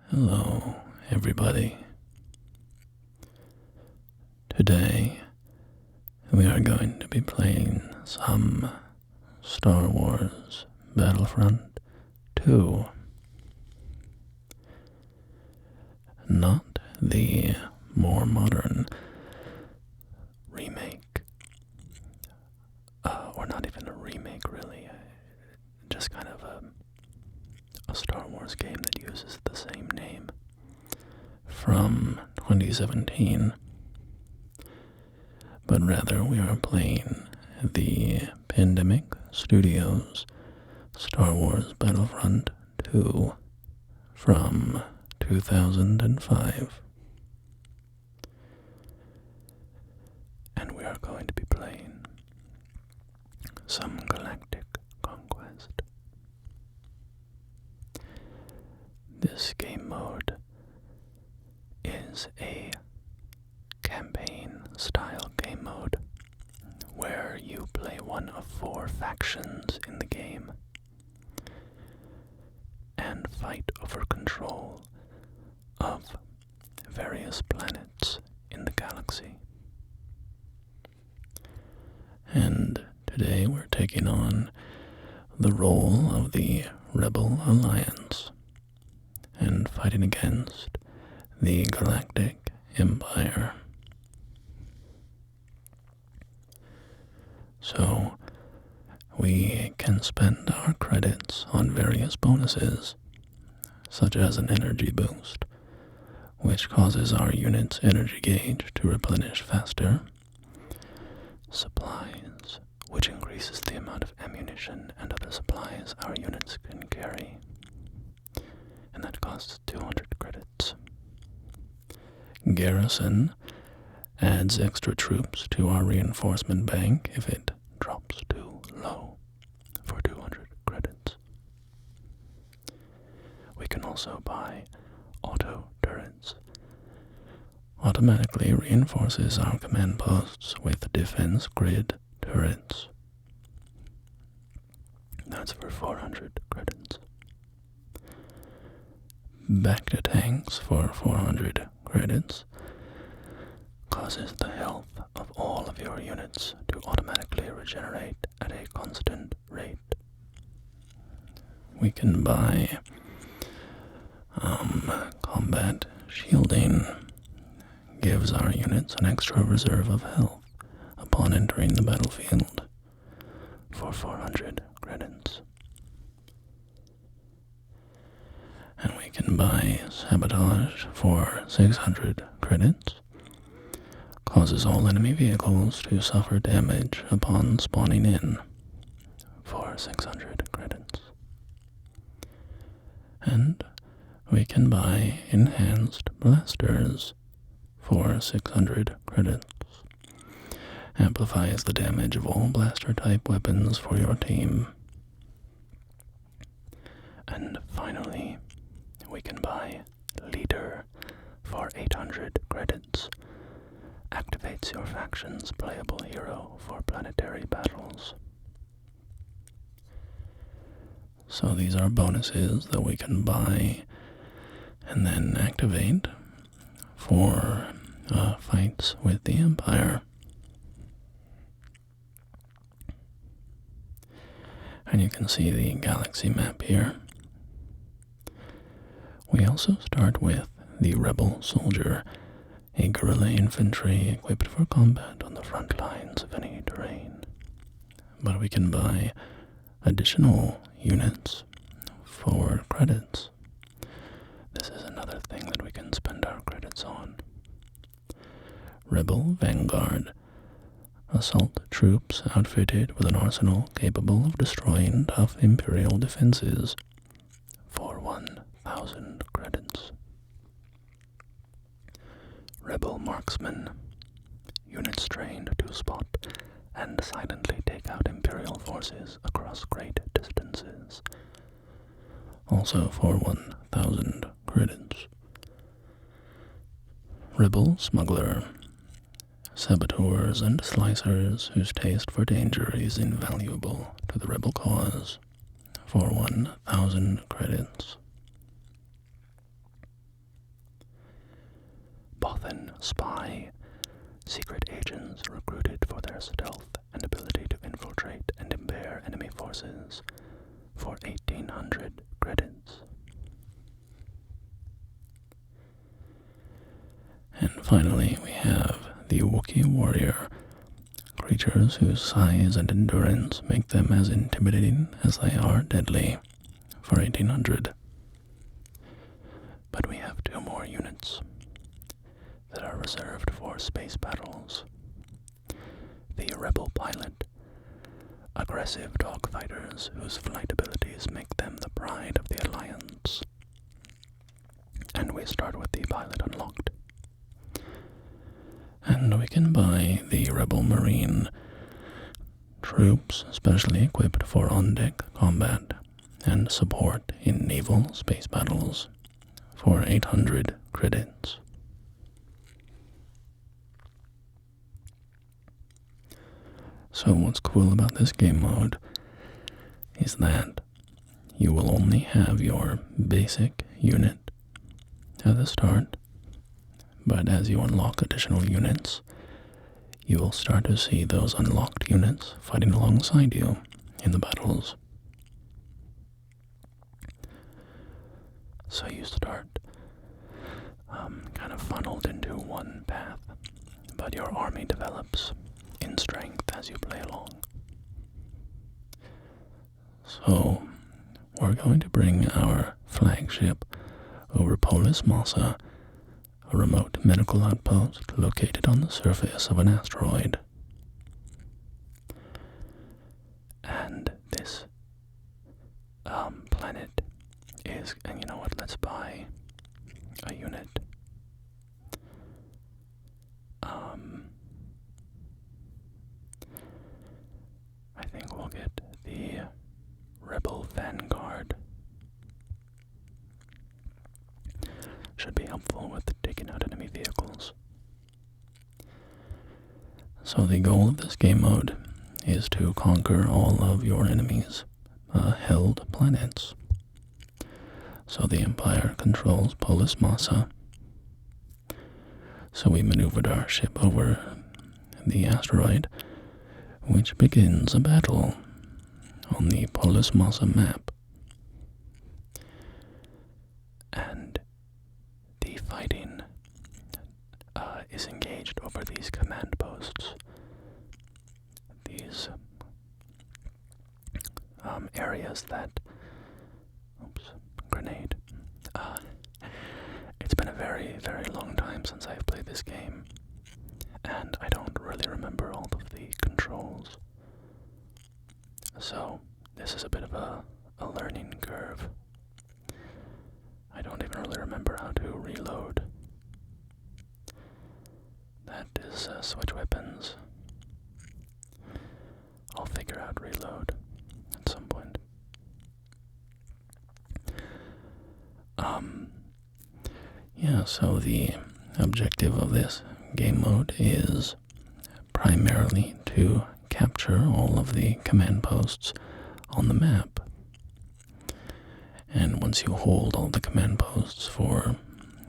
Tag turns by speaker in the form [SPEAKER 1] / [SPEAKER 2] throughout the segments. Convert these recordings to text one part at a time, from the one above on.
[SPEAKER 1] Hello, everybody. Today, we are going to be playing some Star Wars Battlefront 2. Not the more modern remake, or not even a remake really, just kind of a Star Wars game that uses the same name from 2017, but rather we are playing the Pandemic Studios Star Wars Battlefront 2 from 2005. And we are going to be playing some Galactic Conquest. This game mode is a campaign-style game mode where you play one of 4 factions in the game and fight over control of various planets in the galaxy. And today we're taking on the role of the Rebel Alliance and fighting against the Galactic Empire. So, we can spend our credits on various bonuses, such as an energy boost, which causes our unit's energy gauge to replenish faster, supplies, which increases the amount of ammunition and other supplies our units can carry, and that costs 200 credits. Garrison adds extra troops to our reinforcement bank if it drops too low for 200 credits. We can also buy auto turrets. Automatically reinforces our command posts with defense grid turrets. That's for 400 credits. Back to tanks for 400 credits causes the health of all of your units to automatically regenerate at a constant rate. We can buy combat shielding. Gives our units an extra reserve of health upon entering the battlefield for 400 credits. And we can buy sabotage for 600 credits. Causes all enemy vehicles to suffer damage upon spawning in for 600 credits. And we can buy enhanced blasters for 600 credits. Amplifies the damage of all blaster-type weapons for your team. And finally, we can buy Leader for 800 credits. Activates your faction's playable hero for planetary battles. So these are bonuses that we can buy and then activate for fights with the Empire. And you can see the galaxy map here. We also start with the Rebel Soldier, a guerrilla infantry equipped for combat on the front lines of any terrain. But we can buy additional units for credits. This is another thing that we can spend our credits on. Rebel Vanguard. Assault troops outfitted with an arsenal capable of destroying tough Imperial defenses for 1,000 credits. Rebel Marksman. Units trained to spot and silently take out Imperial forces across great distances. Also for 1,000 credits. Rebel Smuggler. Saboteurs and slicers whose taste for danger is invaluable to the rebel cause for 1,000 credits. spy, secret agents recruited for their stealth and ability to infiltrate and impair enemy forces for 1,800 credits. And finally, we have the Wookiee warrior, creatures whose size and endurance make them as intimidating as they are deadly, for 1,800. But we have 2 more units that are reserved for space battles. The Rebel Pilot, aggressive dogfighters whose flight abilities make them the pride of the Alliance. And we start with the pilot unlocked. And we can buy the Rebel Marine, troops specially equipped for on-deck combat and support in naval space battles for 800 credits. So what's cool about this game mode is that you will only have your basic unit at the start, but as you unlock additional units, you will start to see those unlocked units fighting alongside you in the battles. So you start kind of funneled into one path, but your army develops in strength as you play along. So we're going to bring our flagship over Polis Massa, a remote medical outpost located on the surface of an asteroid. And this planet is, and you know what, let's buy a unit. I think we'll get the Rebel Vanguard. Should be helpful with taking out enemy vehicles. So the goal of this game mode is to conquer all of your enemies' held planets. So the Empire controls Polis Massa. So we maneuvered our ship over the asteroid, which begins a battle on the Polis Massa map. And the fighting is engaged over these command posts. These areas that... Oops, grenade. It's been a very, very long time since I've played this game, and I don't really remember all of the controls. So, this is a bit of a learning curve. I don't even really remember how to reload. That is switch weapons. I'll figure out reload at some point. Yeah, so the objective of this game mode is primarily to capture all of the command posts on the map. And once you hold all the command posts for,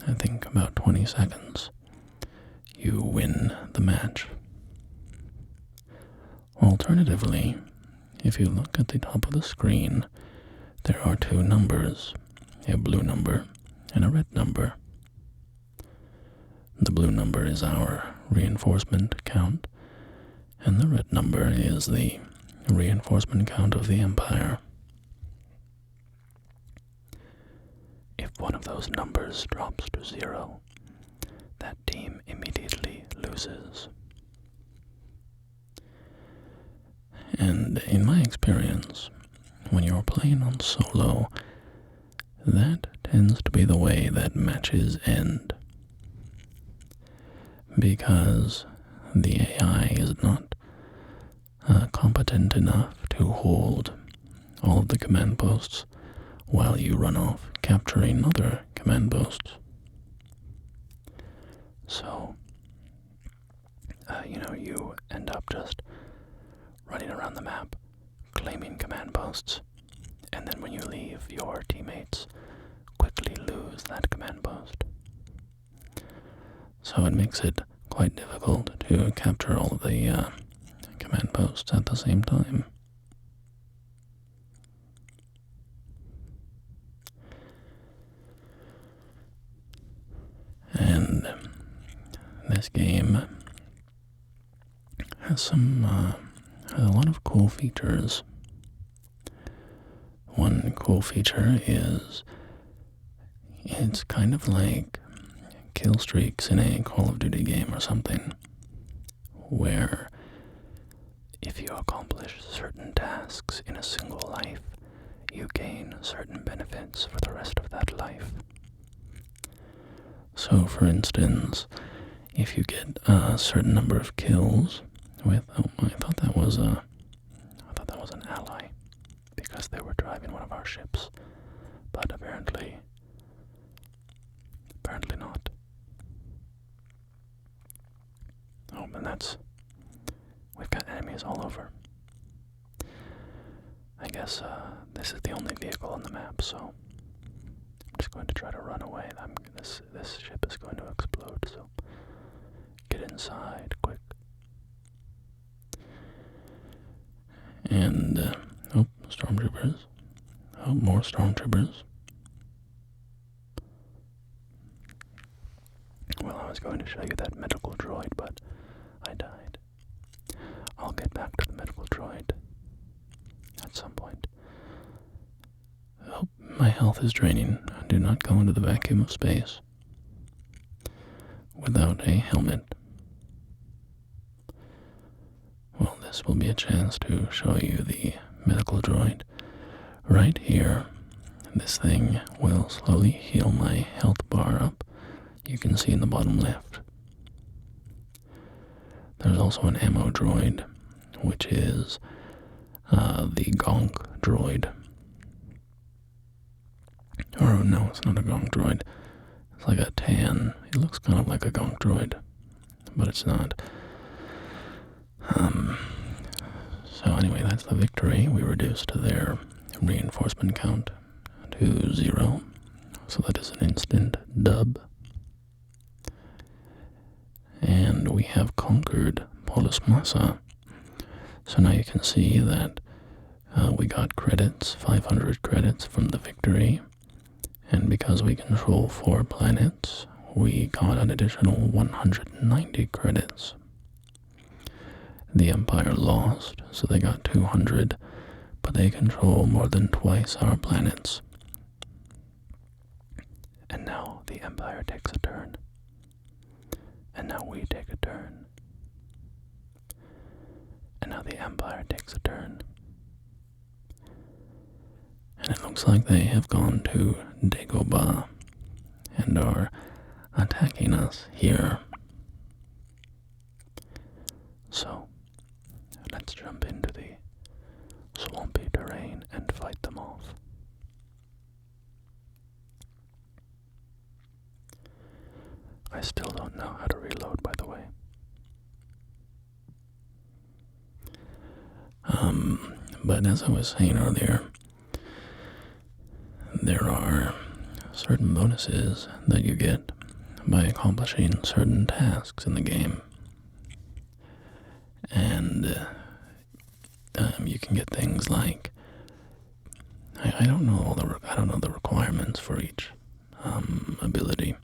[SPEAKER 1] I think, about 20 seconds, you win the match. Alternatively, if you look at the top of the screen, there are 2 numbers, a blue number and a red number. The blue number is our reinforcement count, and the red number is the reinforcement count of the Empire. If one of those numbers drops to 0, that team immediately loses. And in my experience, when you're playing on solo, that tends to be the way that matches end. Because the AI is not competent enough to hold all of the command posts while you run off capturing other command posts. So, you end up just running around the map, claiming command posts, and then when you leave, your teammates quickly lose that command post. so it makes it quite difficult to capture all of the command posts at the same time. And this game has has a lot of cool features. One cool feature is it's kind of like kill streaks in a Call of Duty game or something, where if you accomplish certain tasks in a single life, you gain certain benefits for the rest of that life. So, for instance, if you get a certain number of kills with, I thought that was an ally, because they were driving one of our ships, but apparently not. Oh, and we've got enemies all over. I guess this is the only vehicle on the map, so I'm just going to try to run away. This ship is going to explode, so get inside quick. And, stormtroopers. Oh, more stormtroopers. Well, I was going to show you that medical droid, but I died. I'll get back to the medical droid at some point. Oh, my health is draining. Do not go into the vacuum of space without a helmet. Well, this will be a chance to show you the medical droid. Right here, this thing will slowly heal my health bar up. You can see in the bottom left. There's also an ammo droid, which is the gonk droid. Or no, it's not a gonk droid. It's like a tan. It looks kind of like a gonk droid, but it's not. So anyway, that's the victory. We reduced their reinforcement count to 0. So that is an instant dub. And we have conquered Polis Massa. So now you can see that we got credits, 500 credits from the victory. And because we control 4 planets, we got an additional 190 credits. The Empire lost, so they got 200, but they control more than twice our planets. And now the Empire takes a turn. And now we take a turn. And now the Empire takes a turn. And it looks like they have gone to Dagobah and are attacking us here. So, let's jump into the swampy terrain and fight them off. I still don't know how to reload, by the way. But as I was saying earlier, there are certain bonuses that you get by accomplishing certain tasks in the game. And you can get things like, I don't know the requirements for each ability.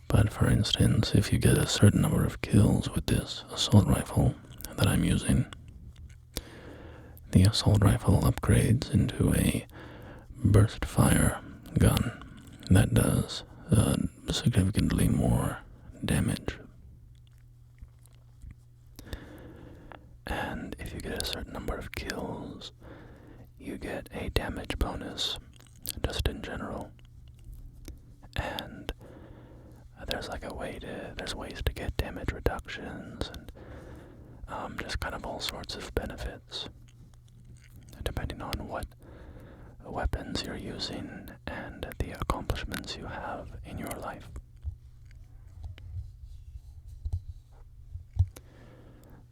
[SPEAKER 1] But for instance, if you get a certain number of kills with this assault rifle that I'm using, the assault rifle upgrades into a burst fire gun that does significantly more damage. And if you get a certain number of kills, you get a damage bonus, just in general. And there's ways to get damage reductions and just kind of all sorts of benefits, depending on what weapons you're using and the accomplishments you have in your life.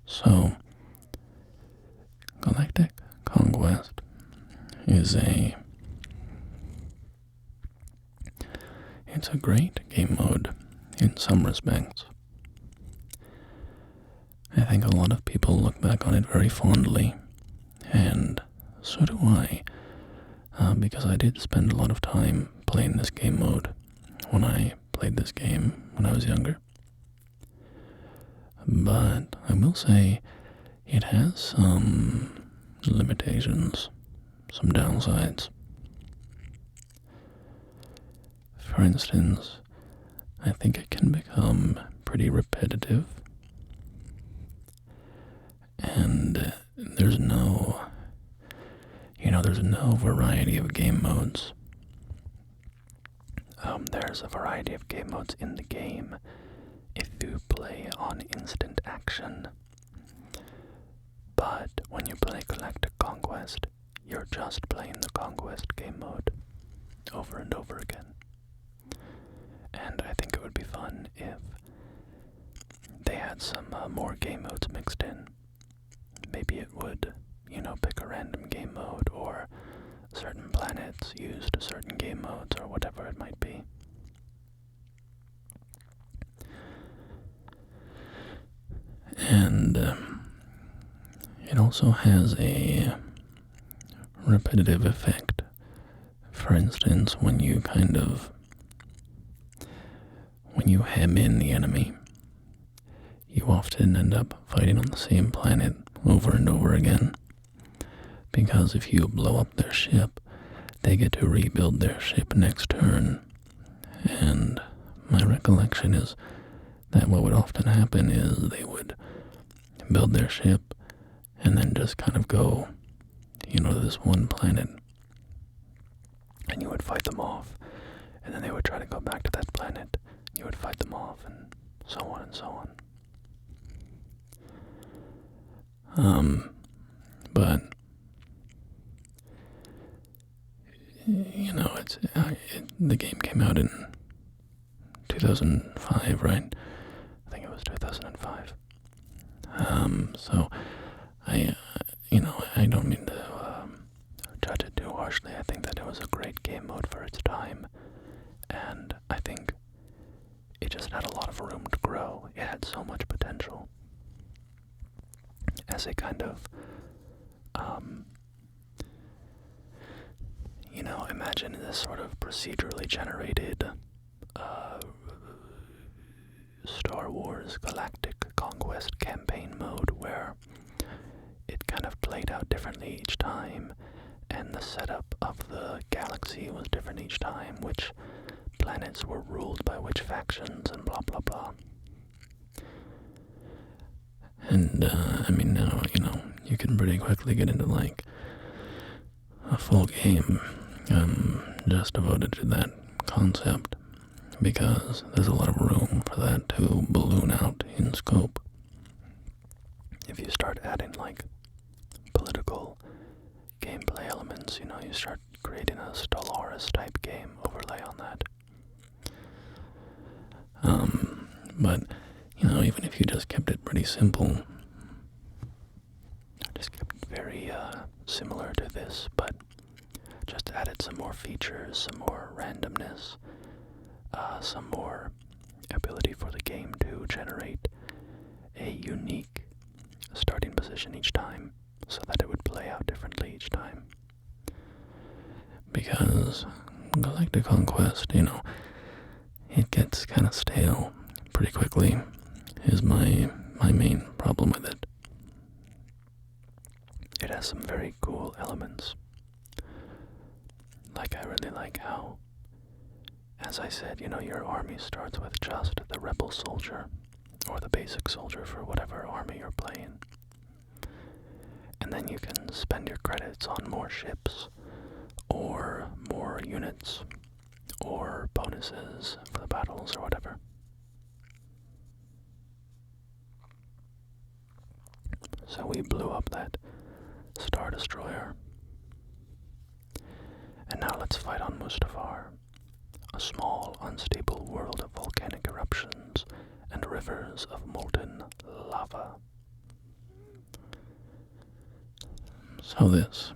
[SPEAKER 1] So, Galactic Conquest is it's a great game mode. in some respects. I think a lot of people look back on it very fondly, and so do I, because I did spend a lot of time playing this game mode when I played this game when I was younger. But I will say it has some limitations, some downsides. For instance, I think it can become pretty repetitive, and there's no variety of game modes. There's a variety of game modes in the game if you play on instant action, but when you play Galactic Conquest, you're just playing the Conquest game mode over and over again. And I think it would be fun if they had some more game modes mixed in. Maybe it would, pick a random game mode, or certain planets used certain game modes, or whatever it might be. And it also has a repetitive effect. For instance, when you hem in the enemy, you often end up fighting on the same planet over and over again. Because if you blow up their ship, they get to rebuild their ship next turn. And my recollection is that what would often happen is they would build their ship and then just kind of go, to this one planet. And you would fight them off. And then they would try to go back to that planet. You would fight them off, and so on and so on. But the game came out in 2005, right? I think it was 2005. So I don't mean to judge it too harshly. I think that it was a great game mode for its time, and I think it just had a lot of room to grow. It had so much potential as a kind of, imagine this sort of procedurally generated Star Wars Galactic Conquest campaign mode where it kind of played out differently each time, and the setup of the galaxy was different each time, which planets were ruled by which factions, and blah blah blah. And now, you can pretty quickly get into like a full game just devoted to that concept, because there's a lot of room for that to balloon out in scope. If you start adding like political gameplay elements, you start creating a Stellaris type game overlay on that. But even if you just kept it pretty simple, just kept it very similar to this, but just added some more features, some more randomness, some more ability for the game to generate a unique starting position each time, so that it would play out differently each time. Because Galactic Conquest, it gets kind of stale pretty quickly, is my main problem with it. It has some very cool elements. Like, I really like how, as I said, your army starts with just the rebel soldier, or the basic soldier for whatever army you're playing. And then you can spend your credits on more ships, or more units, or bonuses for the battles, or whatever. So we blew up that Star Destroyer. And now let's fight on Mustafar, a small, unstable world of volcanic eruptions and rivers of molten lava. So this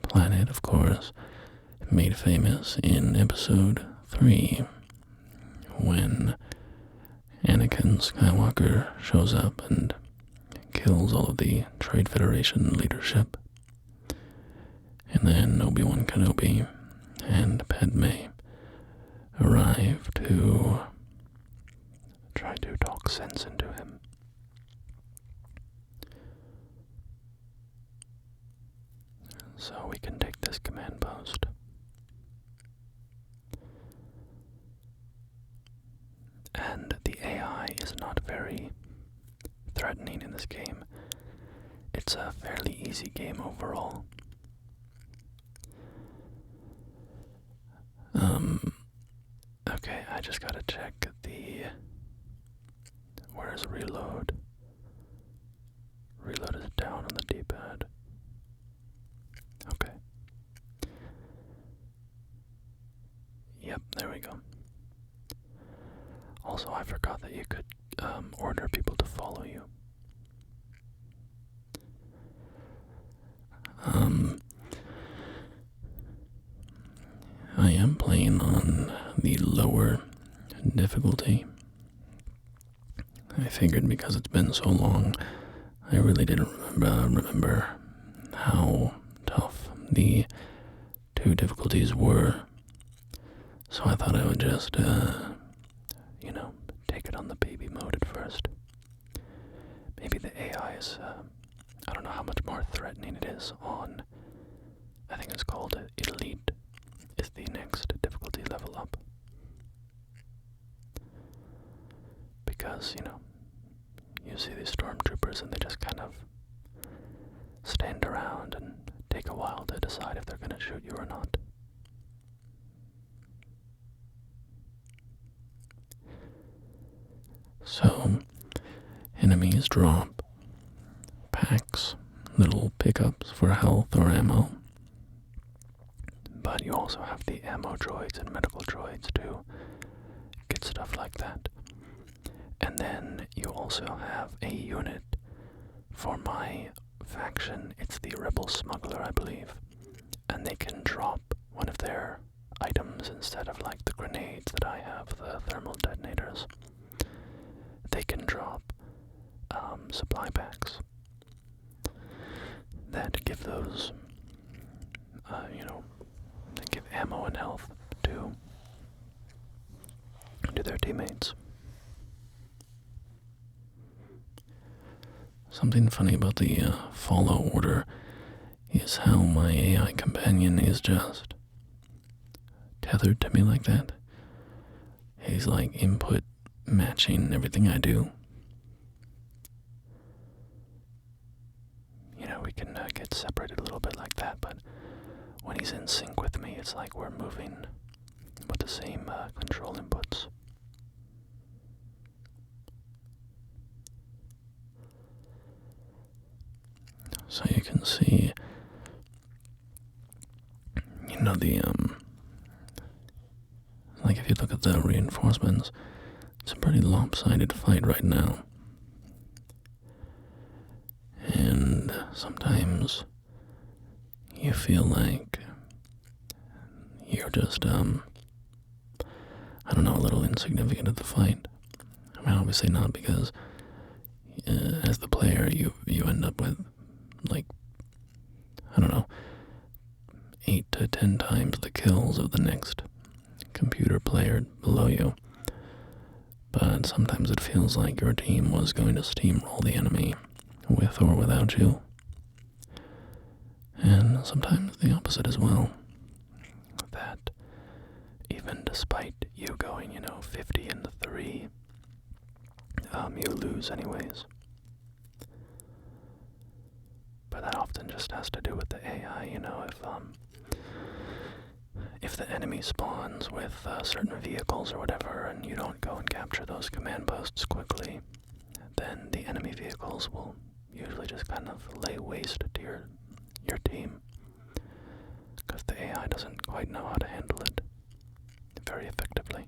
[SPEAKER 1] planet, of course, made famous in episode 3, when Anakin Skywalker shows up and kills all of the Trade Federation leadership. And then Obi-Wan Kenobi and Padme arrive to try to talk sense into him. So we can take this command post. And the AI is not very threatening in this game. It's a fairly easy game overall. Okay, I just gotta check where's reload? Reload is down on the D-pad. Okay. Yep, there we go. Also, I forgot that you could order people to follow you. I am playing on the lower difficulty. I figured because it's been so long, I really didn't remember how tough the two difficulties were. So I thought I would just, take it on the baby mode at first. Maybe the AI is, I don't know how much more threatening it is on, I think it's called Elite, is the next difficulty level up. Because, you see these stormtroopers and they just kind of stand around and take a while to decide if they're going to shoot you or not. So, enemies drop packs, little pickups for health or ammo. But you also have the ammo droids and medical droids to get stuff like that. And then you also have a unit for my faction. It's the Rebel Smuggler, I believe. And they can drop one of their items instead of like the grenades that I have, the thermal detonators. They can drop supply packs that give those, they give ammo and health to their teammates. Something funny about the follow order is how my AI companion is just tethered to me like that. He's like input matching everything I do. We can get separated a little bit like that, but when he's in sync with me, it's like we're moving with the same control inputs. So you can see, like if you look at the reinforcements, it's a pretty lopsided fight right now. And sometimes you feel like you're just, a little insignificant at the fight. I mean, obviously not, because as the player, you end up with, 8 to 10 times the kills of the next computer player below you. But sometimes it feels like your team was going to steamroll the enemy with or without you. And sometimes the opposite as well. That even despite you going, 50-3, you lose anyways. But that often just has to do with the AI, if the enemy spawns with certain vehicles or whatever, and you don't go and capture those command posts quickly, then the enemy vehicles will usually just kind of lay waste to your team, because the AI doesn't quite know how to handle it very effectively.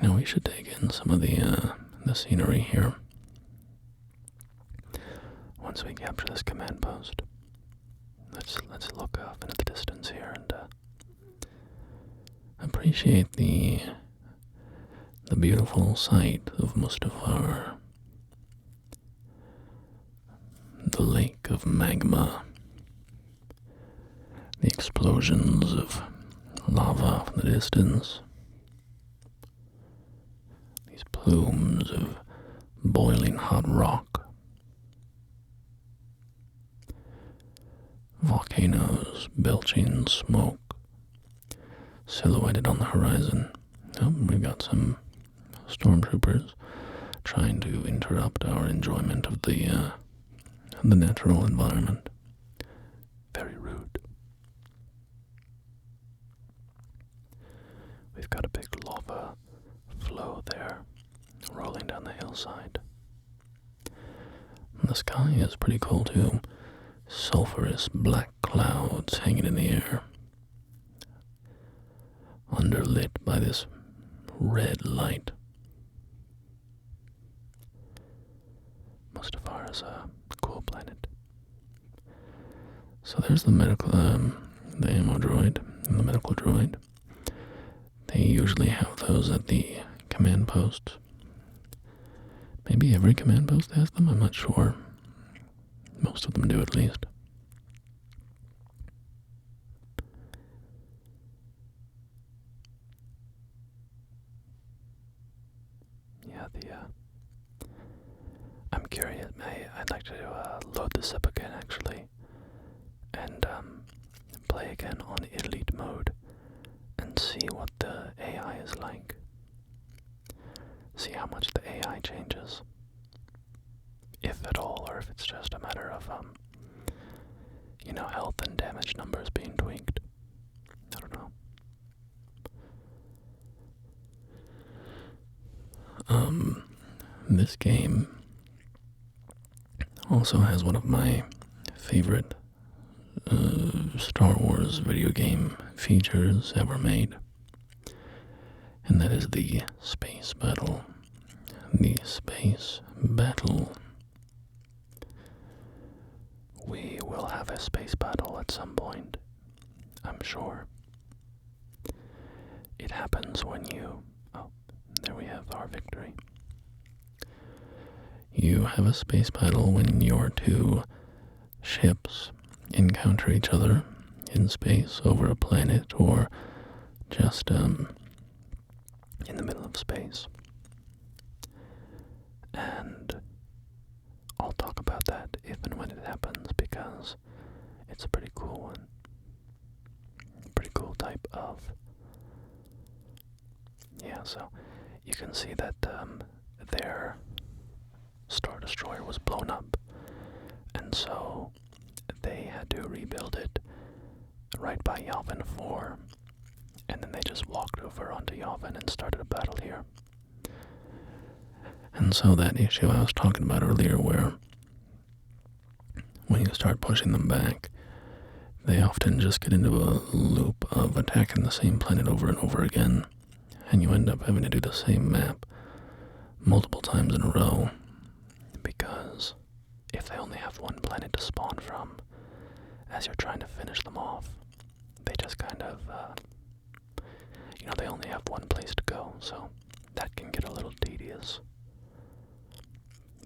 [SPEAKER 1] We should take in some of the scenery here once we capture this command post. Let's look off into the distance here, and I'm pretty appreciate the beautiful sight of Mustafar, the lake of magma, the explosions of lava from the distance, these plumes of boiling hot rock, volcanoes belching smoke, silhouetted on the horizon. Oh, we've got some stormtroopers trying to interrupt our enjoyment of the natural environment. Very rude. We've got a big lava flow there, rolling down the hillside. The sky is pretty cool too. Sulphurous black clouds hanging in the air, underlit by this red light. Mustafar is a cool planet. So there's the medical, the ammo droid and the medical droid. They usually have those at the command posts. Maybe every command post has them, I'm not sure. Most of them do, at least. Yeah, I'm curious. I'd like to load this up again, actually, and play again on Elite mode and see what the AI is like. See how much the AI changes. If at all, or if it's just a matter of, health and damage numbers being tweaked. I don't know. This game also has one of my favorite Star Wars video game features ever made, and that is the space battle. The space battle. We will have a space battle at some point, I'm sure. It happens when you... Oh, there we have our victory. You have a space battle when your two ships encounter each other in space over a planet or just in the middle of space. And I'll talk about that if and when it happens, because it's a pretty cool one. Pretty cool type of... Yeah, so you can see that their Star Destroyer was blown up, and so they had to rebuild it right by Yavin 4, and then they just walked over onto Yavin and started a battle here. And so that issue I was talking about earlier, where when you start pushing them back, they often just get into a loop of attacking the same planet over and over again, and you end up having to do the same map multiple times in a row, because if they only have one planet to spawn from, as you're trying to finish them off, they just kind of, they only have one place to go, so that can get a little tedious.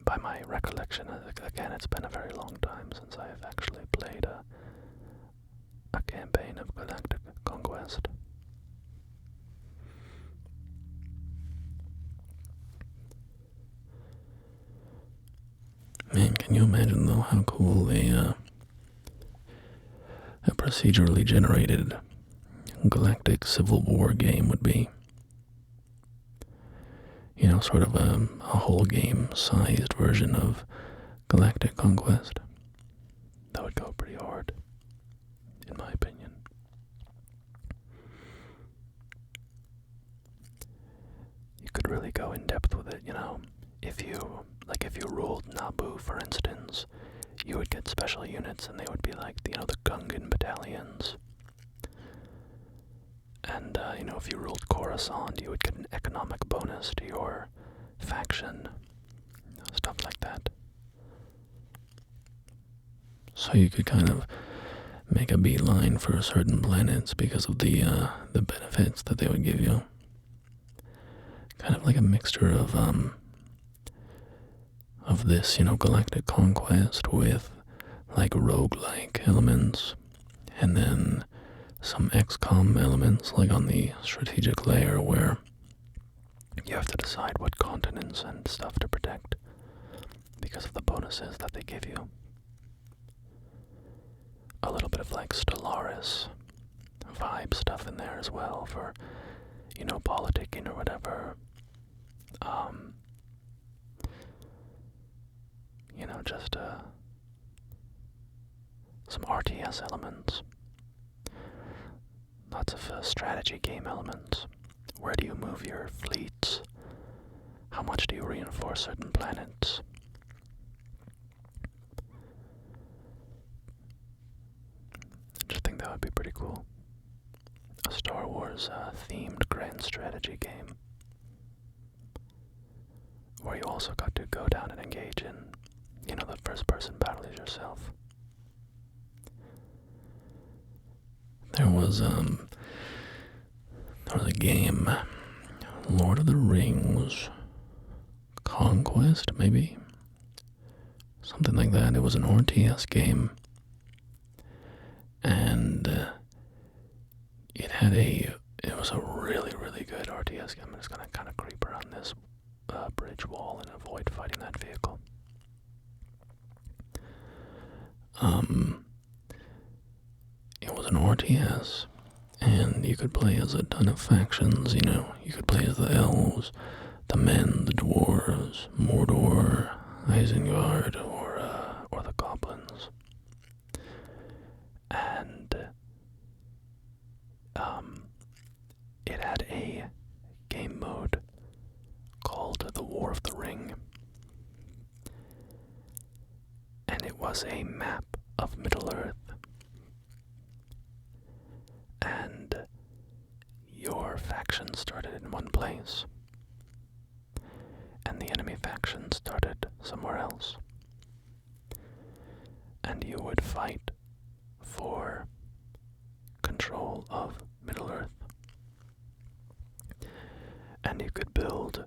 [SPEAKER 1] By my recollection, again, it's been a very long time since I have actually played a campaign of Galactic Conquest. Man, can you imagine, though, how cool a procedurally generated Galactic Civil War game would be? Sort of a whole game-sized version of Galactic Conquest. That would go pretty hard, in my opinion. You could really go in depth with it, If you ruled Naboo, for instance, you would get special units, and they would be like, the Gungan battalions. And, if you ruled Coruscant, you would get an economic bonus to your faction. Stuff like that. So you could kind of make a beeline for certain planets because of the benefits that they would give you. Kind of like a mixture of this, Galactic Conquest with like roguelike elements, and then some XCOM elements like on the strategic layer where you have to decide what continents and stuff to protect because of the bonuses that they give you. A little bit of like Stellaris vibe stuff in there as well for, politicking or whatever. Just some RTS elements. Lots of strategy game elements. Where do you move your fleets? How much do you reinforce certain planets? I just think that would be pretty cool. A Star Wars themed grand strategy game. Where you also got to go down and engage in, the first-person battles yourself. There was a game, Lord of the Rings Conquest, maybe? Something like that. It was an RTS game. And it was a really, really good RTS game. I'm just going to kind of creep around this bridge wall and avoid fighting that vehicle. It was an RTS, and you could play as a ton of factions, You could play as the elves, the men, the dwarves, Mordor, Isengard, or the goblins. And it had a game mode called The War of the Ring. And it was a map of Middle-earth. And your faction started in one place, and the enemy faction started somewhere else. And you would fight for control of Middle-earth. And you could build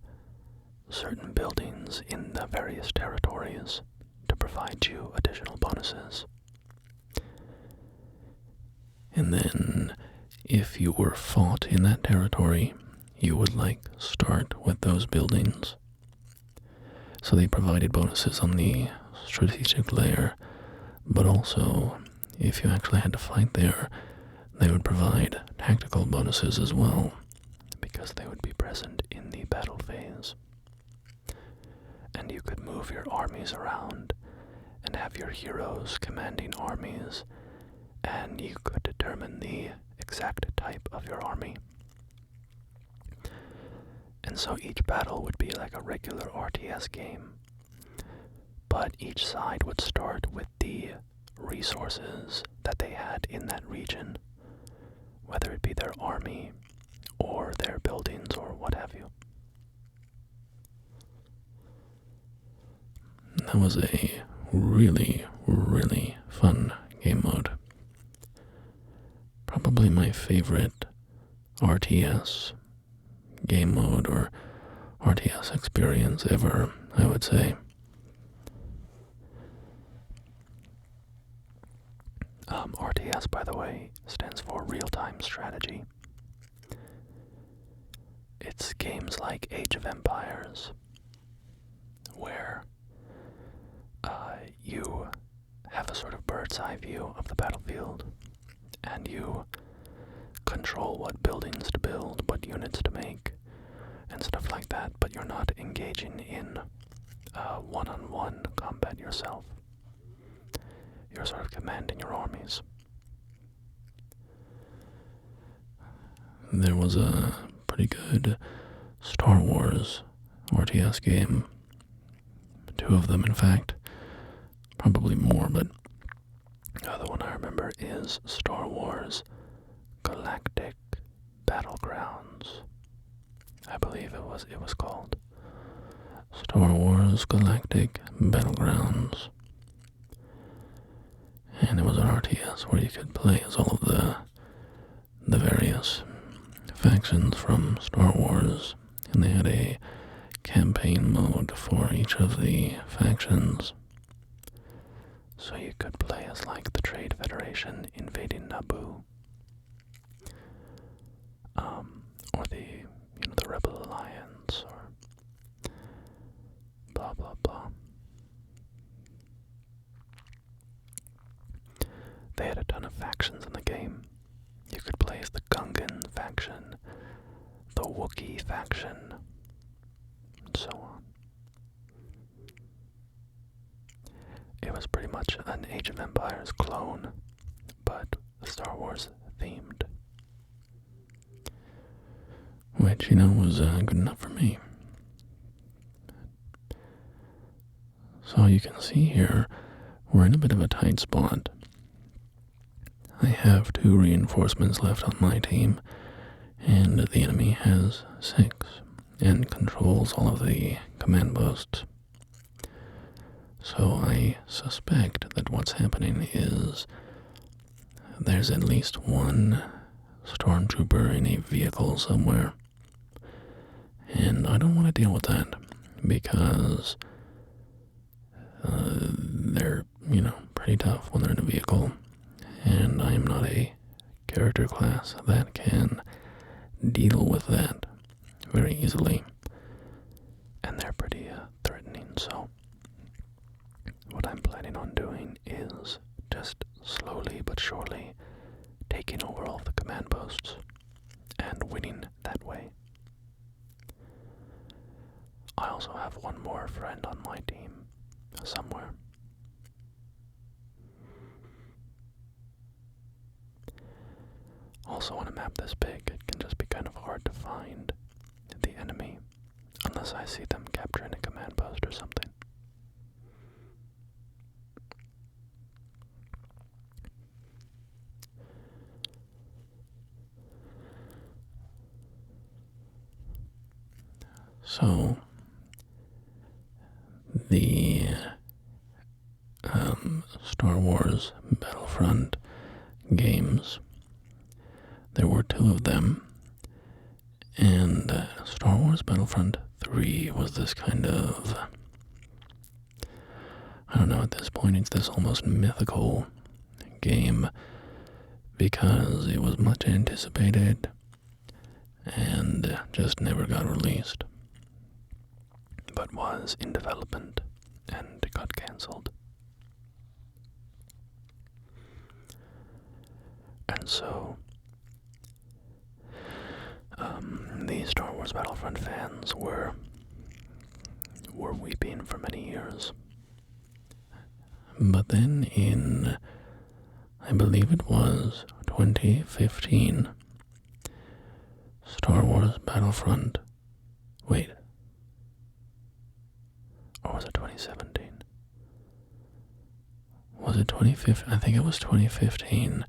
[SPEAKER 1] certain buildings in the various territories to provide you additional bonuses. And then, if you were fought in that territory, you would start with those buildings. So they provided bonuses on the strategic layer, but also, if you actually had to fight there, they would provide tactical bonuses as well, because they would be present in the battle phase. And you could move your armies around and have your heroes commanding armies, and you could determine the exact type of your army. And so each battle would be like a regular RTS game, but each side would start with the resources that they had in that region, whether it be their army or their buildings or what have you. That was a really, really fun game mode. Probably my favorite RTS game mode or RTS experience ever, I would say. RTS, by the way, stands for real-time strategy. It's games like Age of Empires, where you have a sort of bird's eye view of the battlefield, and you control what buildings to build, what units to make, and stuff like that, but you're not engaging in one-on-one combat yourself. You're sort of commanding your armies. There was a pretty good Star Wars RTS game. 2 of them, in fact. Probably more, but the other one I remember is Star Wars Galactic Battlegrounds. I believe it was called Star Wars Galactic Battlegrounds. And it was an RTS where you could play as all of the various factions from Star Wars, and they had a campaign mode for each of the factions. So you could play as like the Trade Federation invading Naboo, or the Rebel Alliance, or blah blah blah. They had a ton of factions in the game. You could play as the Gungan faction, the Wookiee faction, and so on. It was pretty much an Age of Empires clone, but Star Wars themed. Which, was good enough for me. So you can see here, we're in a bit of a tight spot. I have 2 reinforcements left on my team, and the enemy has 6, and controls all of the command posts. So I suspect that what's happening is there's at least one stormtrooper in a vehicle somewhere, and I don't want to deal with that, because they're, pretty tough when they're in a vehicle, and I am not a character class that can deal with that very easily, and they're pretty threatening. So what I'm planning on doing is just slowly but surely taking over all of the command posts and winning that way. I also have one more friend on my team somewhere. Also, on a map this big, it can just be kind of hard to find the enemy unless I see them capturing a command post or something. So, the Star Wars Battlefront games, there were 2 of them, and Star Wars Battlefront 3 was this kind of, I don't know, at this point it's this almost mythical game, because it was much anticipated and just never got released, but was in development and got cancelled. And so the Star Wars Battlefront fans were weeping for many years. But then in, I believe it was 2015, Star Wars Battlefront, wait, or was it 2017? Was it 2015? I think it was 2015,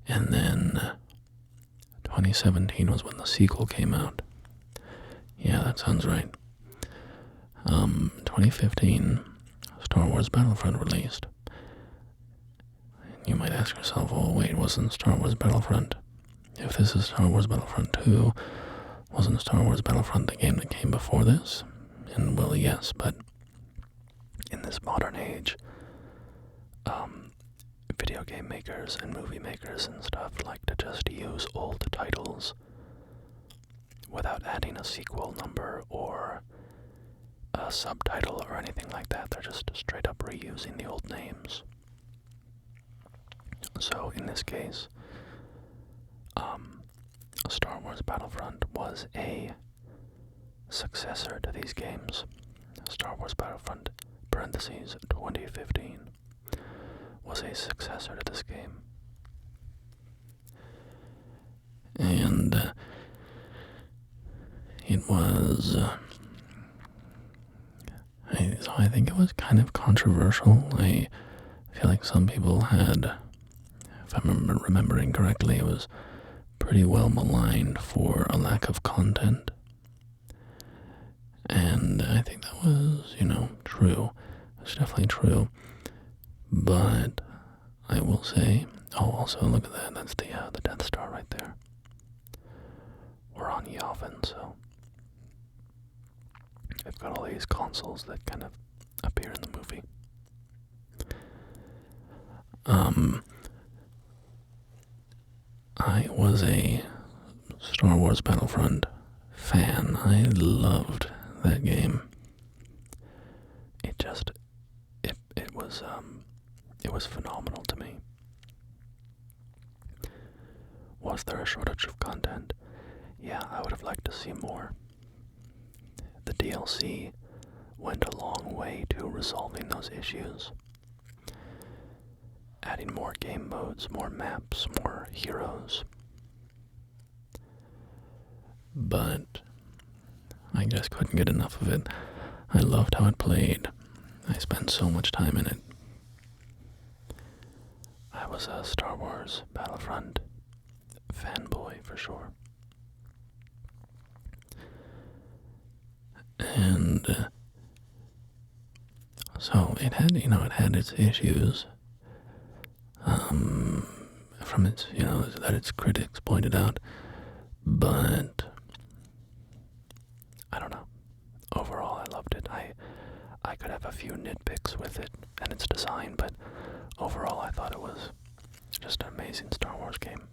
[SPEAKER 1] and then 2017 was when the sequel came out. Yeah, that sounds right. 2015, Star Wars Battlefront released. You might ask yourself, well, wait, wasn't Star Wars Battlefront? If this is Star Wars Battlefront 2, wasn't Star Wars Battlefront the game that came before this? And, well, yes, but in this modern age, video game makers and movie makers and stuff like to just use old titles without adding a sequel number or a subtitle or anything like that. They're just straight up reusing the old names. So in this case, Star Wars Battlefront was a successor to these games. Star Wars Battlefront, parentheses, 2015, was a successor to this game. And it was, I think it was kind of controversial. I feel like some people had, if I'm remembering correctly, it was pretty well maligned for a lack of content. And I think that was, true. It's definitely true. But I will say, oh, also look at that, that's the Death Star right there. We're on Yavin, so I've got all these consoles that kind of appear in the movie. I was a Star Wars Battlefront fan. I loved that game. It was phenomenal to me. Was there a shortage of content? Yeah, I would have liked to see more. The DLC went a long way to resolving those issues. Adding more game modes, more maps, more heroes. But I just couldn't get enough of it. I loved how it played. I spent so much time in it. I was a Star Wars Battlefront fanboy for sure. And so it had its issues. From its, that its critics pointed out. But I don't know. Overall, I loved it. I could have a few nitpicks with it and its design, but overall, I thought it was just an amazing Star Wars game.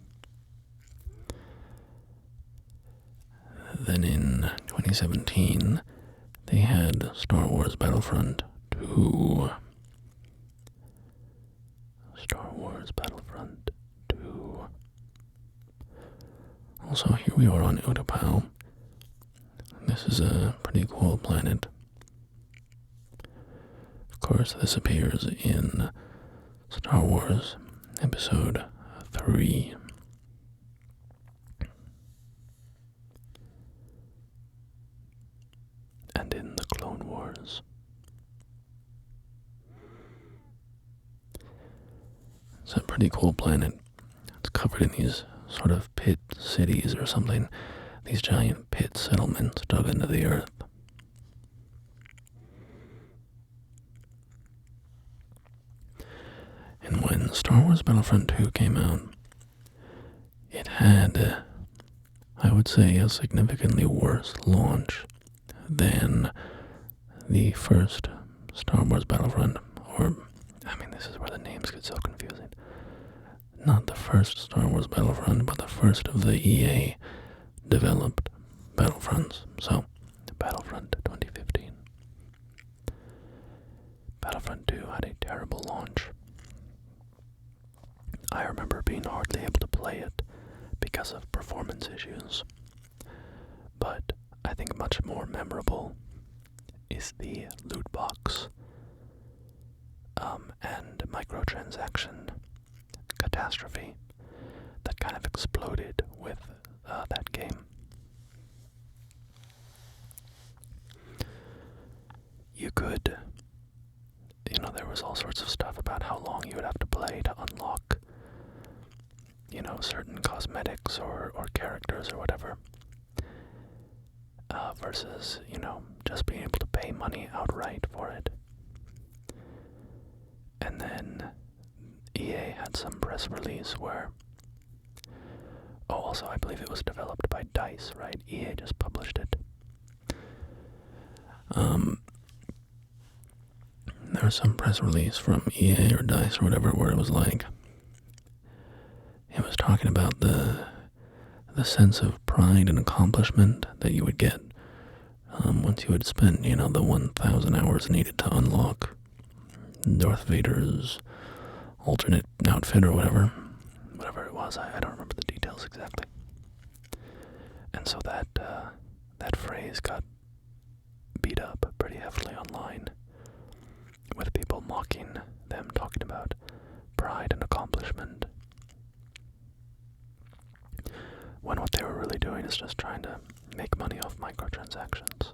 [SPEAKER 1] Then in 2017, they had Star Wars Battlefront 2. Star Wars Battlefront 2. Also, here we are on Utapau. This is a pretty cool planet. Of course, this appears in Star Wars Episode 3. And in the Clone Wars. It's a pretty cool planet. It's covered in these sort of pit cities or something. These giant pit settlements dug into the earth. And when Star Wars Battlefront 2 came out, it had, I would say, a significantly worse launch than the first Star Wars Battlefront, this is where the names get so confusing. Not the first Star Wars Battlefront, but the first of the EA developed Battlefronts. So, Battlefront 2015. Battlefront 2 had a terrible launch. I remember being hardly able to play it because of performance issues. But I think much more memorable is the loot box and microtransaction catastrophe that kind of exploded with that game. You could, there was all sorts of stuff about how long you would have to play to unlock, certain cosmetics or characters or whatever. Versus, just being able to pay money outright for it. And then EA had some press release where, also I believe it was developed by DICE, right? EA just published it. There was some press release from EA or DICE or whatever where it was like, it was talking about the sense of pride and accomplishment that you would get once you had spent, the 1,000 hours needed to unlock Darth Vader's alternate outfit or whatever it was. I don't remember the details exactly. And so that phrase got beat up pretty heavily online, with people mocking them, talking about pride and accomplishment, when what they were really doing is just trying to make money off microtransactions.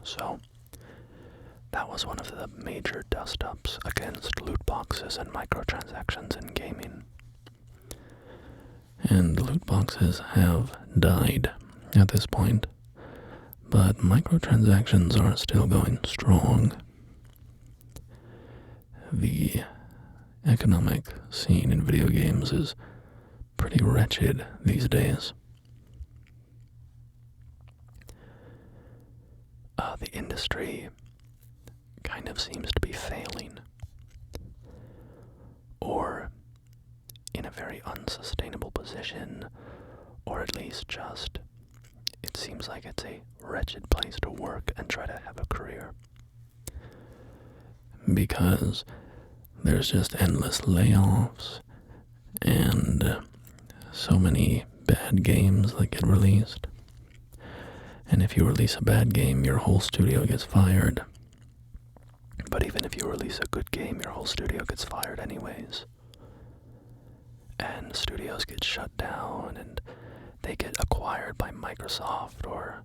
[SPEAKER 1] So, that was one of the major dust-ups against loot boxes and microtransactions in gaming. And loot boxes have died at this point, but microtransactions are still going strong. the economic scene in video games is pretty wretched these days. The industry kind of seems to be failing, or in a very unsustainable position, or at least just, it seems like it's a wretched place to work and try to have a career. Because there's just endless layoffs and so many bad games that get released. And if you release a bad game, your whole studio gets fired. But even if you release a good game, your whole studio gets fired anyways. And studios get shut down, and they get acquired by Microsoft or,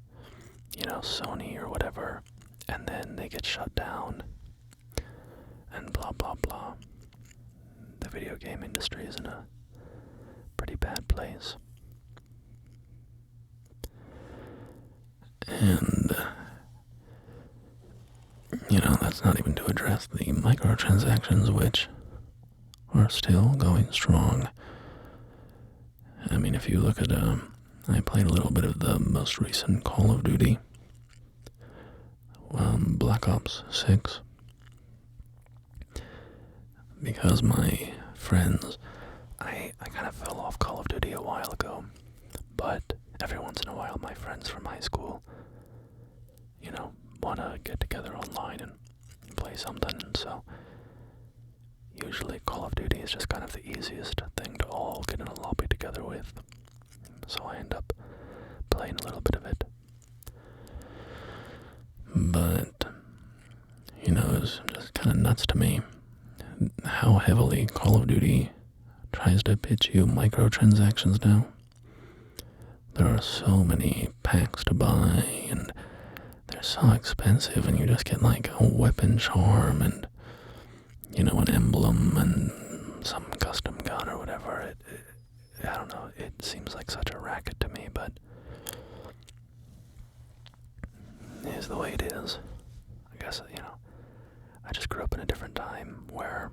[SPEAKER 1] Sony or whatever. And then they get shut down. And blah, blah, blah. The video game industry is in a pretty bad place. And, that's not even to address the microtransactions, which are still going strong. I mean, if you look at, I played a little bit of the most recent Call of Duty, Black Ops 6, because my friends, I kind of fell off Call of Duty a while ago, but every once in a while my friends from high school, want to get together online and play something, and so usually Call of Duty is just kind of the easiest thing to all get in a lobby together with, so I end up playing a little bit of it. But, it's just kind of nuts to me how heavily Call of Duty tries to pitch you microtransactions now. There are so many packs to buy, and they're so expensive, and you just get like a weapon charm and, an emblem and some custom gun or whatever. I don't know, it seems like such a racket to me, but it is the way it is. I guess, I just grew up in a different time where,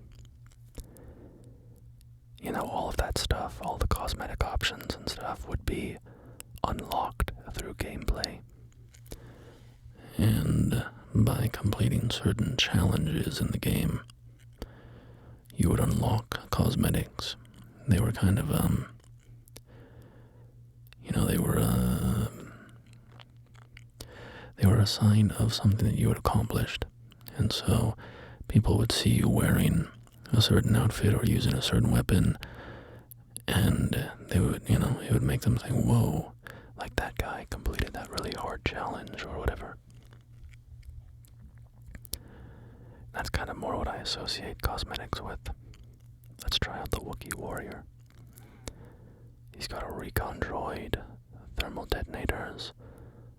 [SPEAKER 1] all of that stuff, all the cosmetic options and stuff would be unlocked through gameplay. And by completing certain challenges in the game, you would unlock cosmetics. They were kind of, they were a sign of something that you had accomplished. And so people would see you wearing a certain outfit or using a certain weapon, and they would, it would make them think, whoa, like that guy completed that really hard challenge or whatever. That's kind of more what I associate cosmetics with. Let's try out the Wookiee warrior. He's got a recon droid, thermal detonators,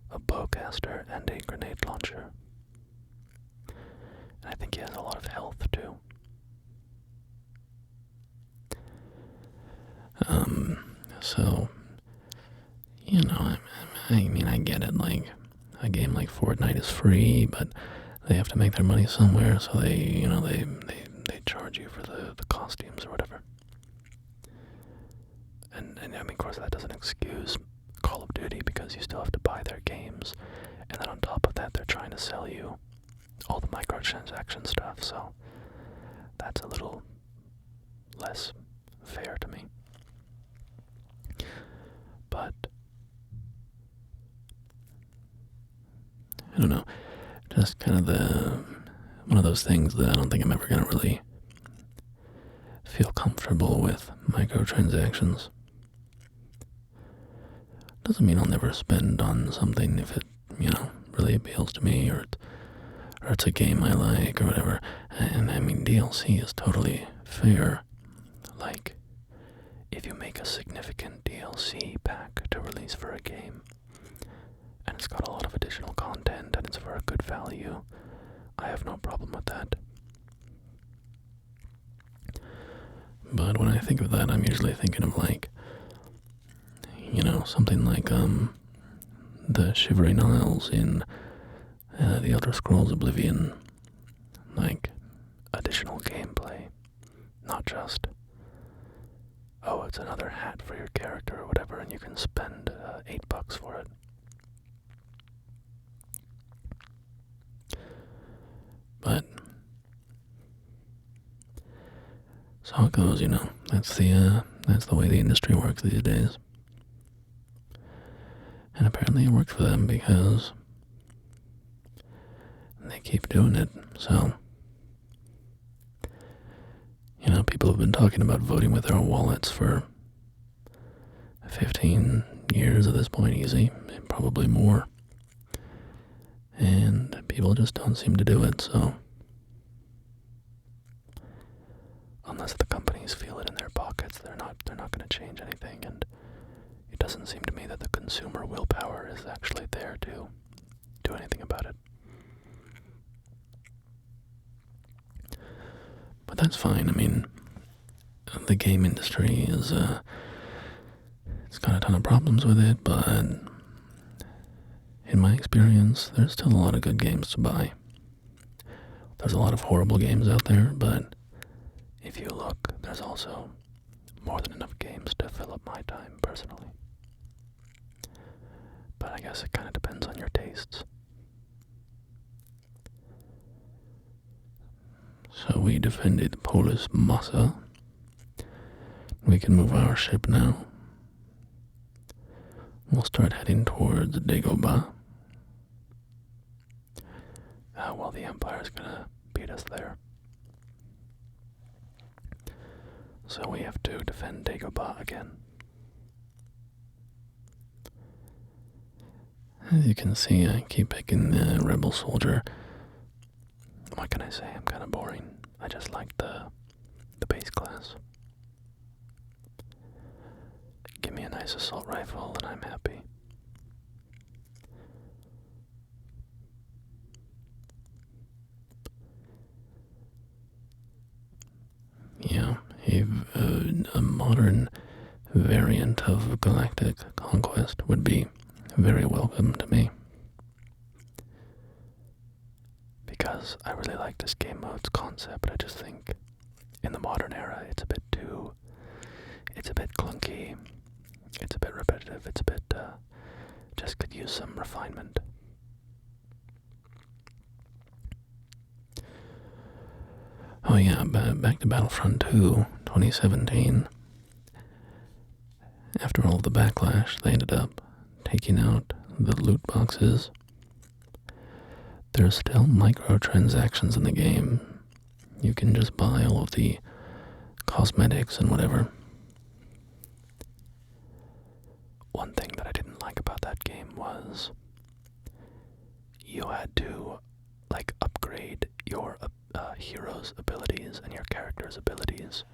[SPEAKER 1] a bowcaster, and a grenade launcher. And I think he has a lot of health too. So, I get it, like, a game like Fortnite is free, but they have to make their money somewhere, so they charge you for the costumes or whatever. And of course that doesn't excuse Call of Duty, because you still have to buy their games, and then on top of that they're trying to sell you all the microtransaction stuff, so that's a little less fair to me. But I don't know, just kind of one of those things that I don't think I'm ever going to really feel comfortable with microtransactions. Doesn't mean I'll never spend on something if it, really appeals to me, or it's a game I like or whatever. And DLC is totally fair. Like, if you make a significant DLC pack to release for a game, and it's got a lot of additional content, and it's for a good value, I have no problem with that. But when I think of that, I'm usually thinking of like, something like the Shivering Isles in The Elder Scrolls Oblivion, like additional gameplay Not just, oh, it's another hat for your character or whatever, and you can spend $8 for it. But so it goes, you know. That's the way the industry works these days. And apparently it works for them because they keep doing it. So, you know, people have been talking about voting with their wallets for 15 years at this point, easy, probably more. And people just don't seem to do it, so unless the companies feel it in their pockets, they're not going to change anything, and it doesn't seem to me that the consumer willpower is actually there to do anything about it. But that's fine. I mean, the game industry is, it's got a ton of problems with it, but in my experience, there's still a lot of good games to buy. There's a lot of horrible games out there, but if you look, there's also more than enough games to fill up my time, personally. But I guess it kind of depends on your tastes. So we defended Polis Massa. We can move our ship now. We'll start heading towards Dagobah. Well, the Empire's gonna beat us there. So we have to defend Dagobah again. As you can see, I keep picking the Rebel Soldier. What can I say? I'm kind of boring. I just like the base class. Give me a nice assault rifle and I'm happy. Yeah, a modern variant of Galactic Conquest would be very welcome to me. Because I really like this game mode's concept. I just think in the modern era it's a bit clunky, it's a bit repetitive, it's a bit, just could use some refinement. Oh yeah, back to Battlefront 2, 2017. After all the backlash, they ended up taking out the loot boxes. There's still microtransactions in the game. You can just buy all of the cosmetics and whatever. One thing that I didn't like about that game was you had to, like, upgrade your hero's abilities and your character's abilities.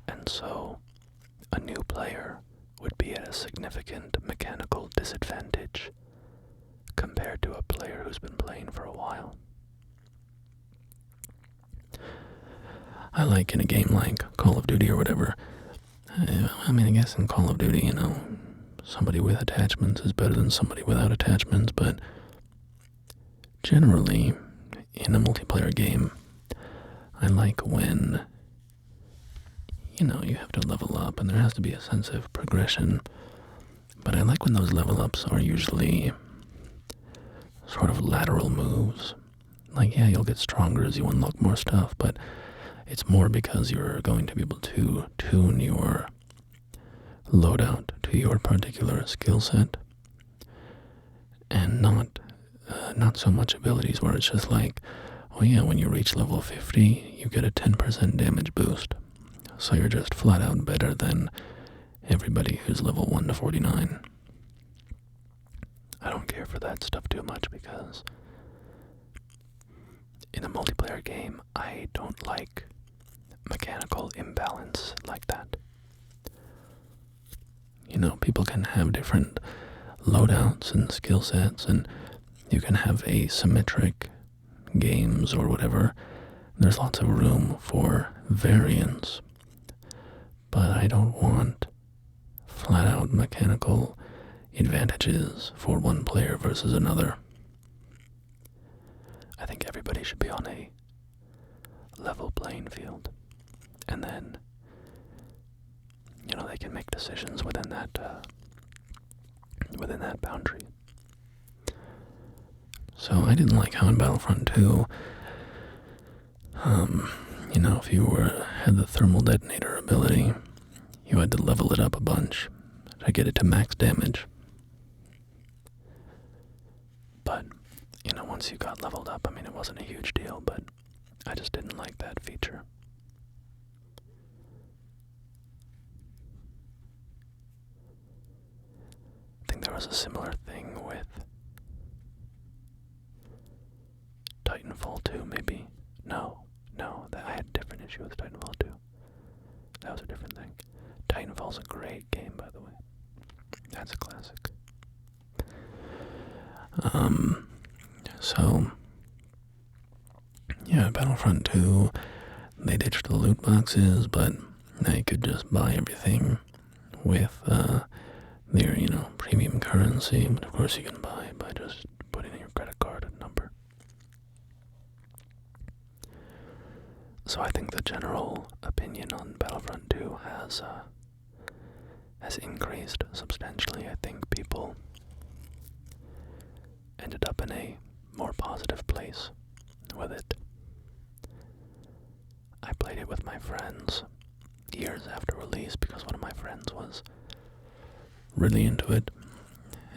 [SPEAKER 1] And so a new player would be at a significant mechanical disadvantage compared to a player who's been playing for a while. I like in a game like Call of Duty or whatever, I mean, I guess in Call of Duty, you know, somebody with attachments is better than somebody without attachments, but generally, in a multiplayer game, I like when, you know, you have to level up and there has to be a sense of progression, but I like when those level ups are usually sort of lateral moves. Like, yeah, you'll get stronger as you unlock more stuff, but it's more because you're going to be able to tune your loadout to your particular skill set, and not so much abilities where it's just like, oh yeah, when you reach level 50, you get a 10% damage boost. So you're just flat out better than everybody who's level 1 to 49. I don't care for that stuff too much because in a multiplayer game, I don't like mechanical imbalance like that. You know, people can have different loadouts and skill sets, and you can have asymmetric games or whatever. There's lots of room for variance, but I don't want flat-out mechanical advantages for one player versus another. I think everybody should be on a level playing field. and then, they can make decisions within that boundary. So I didn't like how in Battlefront 2, if you had the thermal detonator ability, you had to level it up a bunch to get it to max damage. But, once you got leveled up, it wasn't a huge deal, but I just didn't like that feature. I think there was a similar thing with Titanfall 2, maybe. No, I had a different issue with Titanfall 2. That was a different thing. Titanfall's a great game, by the way. That's a classic. So, yeah, Battlefront 2, they ditched the loot boxes, but now you could just buy everything with their, premium currency, but of course you can buy by just putting in your credit card number. So I think the general opinion on Battlefront 2 has increased substantially. I think people ended up in a more positive place with it. I played it with my friends years after release because one of my friends was really into it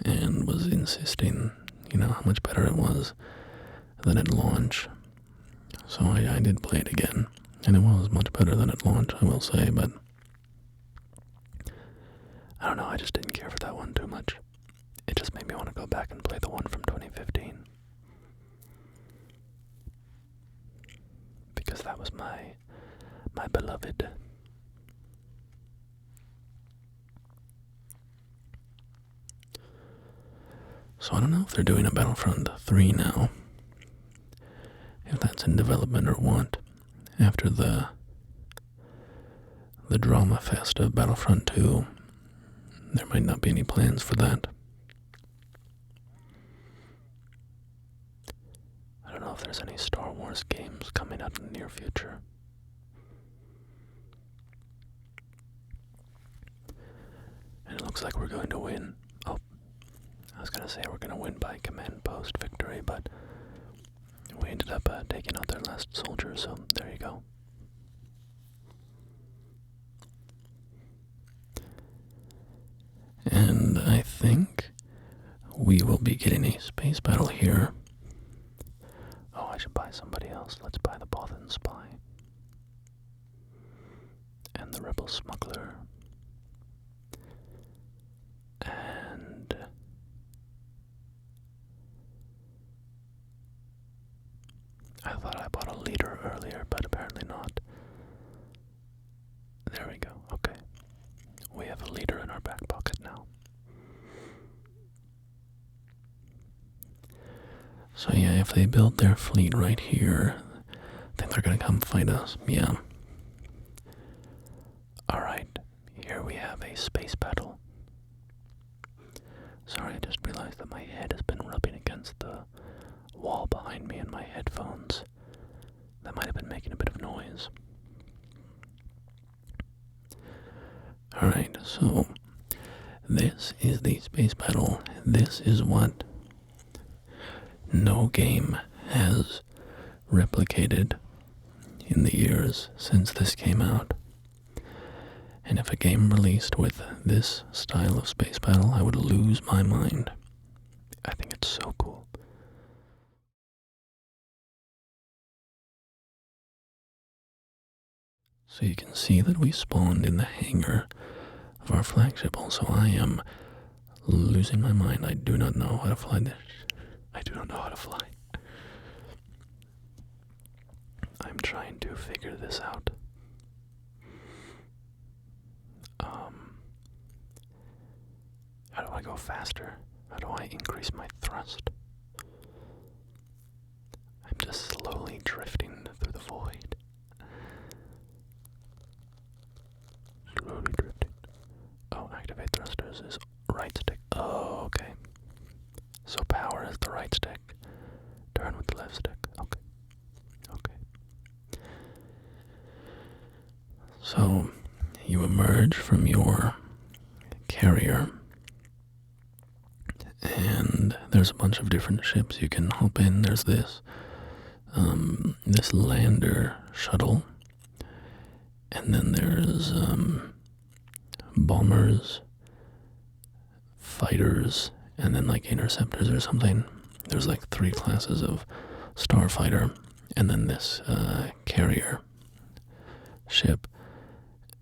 [SPEAKER 1] and was insisting, how much better it was than at launch. So I did play it again, and it was much better than at launch, I will say, but I don't know, I just didn't care for that one too much. It just made me want to go back and play the one from 2015. Because that was my beloved. So I don't know if they're doing a Battlefront 3 now. If that's in development or what. After the drama fest of Battlefront 2, there might not be any plans for that. I don't know if there's any Star Wars games coming out in the near future. And it looks like we're going to win. Oh, I was going to say we're going to win by command post victory, but we ended up taking out their last soldier, so there you go. And I think we will be getting a space battle here. Oh, I should buy somebody else. Let's buy the Bothan Spy. And the Rebel Smuggler. And I thought I bought a leader earlier, but apparently not. There we go, okay. We have a leader in our back pocket now. So yeah, if they build their fleet right here, I think they're gonna come fight us, yeah. Alright, here we have a space battle. Sorry, I just realized that my head has been rubbing against the wall behind me and my headphones. That might have been making a bit of noise. Alright, so this is the space battle. This is what no game has replicated in the years since this came out. And if a game released with this style of space battle, I would lose my mind. I think it's so cool. So you can see that we spawned in the hangar of our flagship. Also, I am losing my mind. I do not know how to fly this. I do not know how to fly. I'm trying to figure this out. How do I go faster? How do I increase my thrust? I'm just slowly drifting through the void. Slowly drifting. Oh, activate thrusters is right stick. Oh, okay. So power is the right stick. Turn with the left stick. Okay. Okay. discharge from your carrier, and there's a bunch of different ships you can hop in. There's this lander shuttle, and then there's bombers, fighters, and then like interceptors or something. There's like 3 classes of starfighter, and then this carrier ship.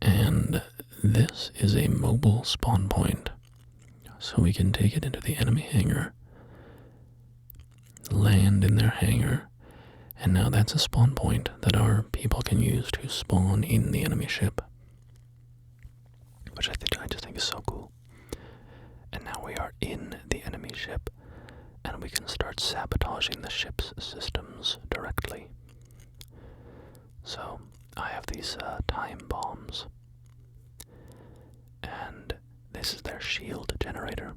[SPEAKER 1] And this is a mobile spawn point, so we can take it into the enemy hangar, land in their hangar, and now that's a spawn point that our people can use to spawn in the enemy ship, which I just think is so cool. And now we are in the enemy ship, and we can start sabotaging the ship's systems directly. So I have these time bombs, and this is their shield generator.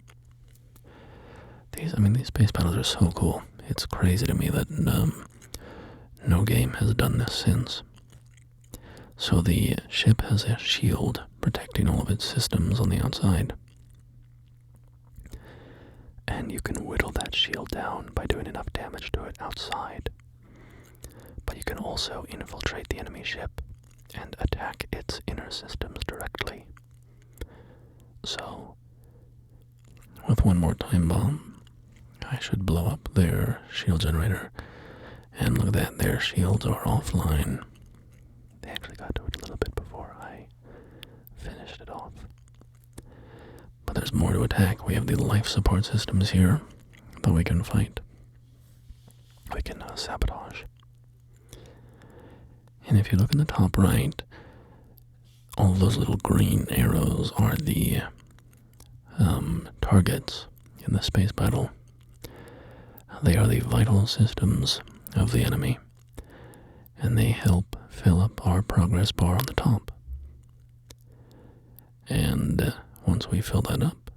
[SPEAKER 1] These space battles are so cool. It's crazy to me that no game has done this since. So the ship has a shield protecting all of its systems on the outside. And you can whittle that shield down by doing enough damage to it outside. But you can also infiltrate the enemy ship and attack its inner systems directly. So, with one more time bomb, I should blow up their shield generator. And look at that, their shields are offline. They actually got to it a little bit before I finished it off. But there's more to attack. We have the life support systems here that we can fight. We can sabotage. And if you look in the top right, all those little green arrows are the targets in the space battle. They are the vital systems of the enemy, and they help fill up our progress bar on the top. And once we fill that up,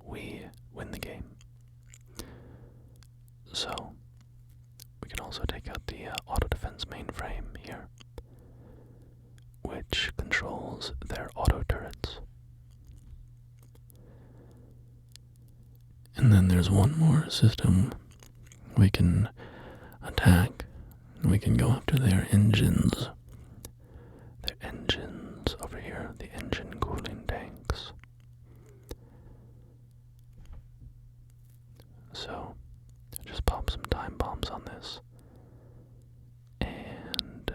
[SPEAKER 1] we win the game. So, we can also take out the auto-defense mainframe here, which controls their auto turrets. And then there's one more system we can attack. We can go after their engines. Their engines over here, the engine cooling tanks. So, just pop some time bombs on this. And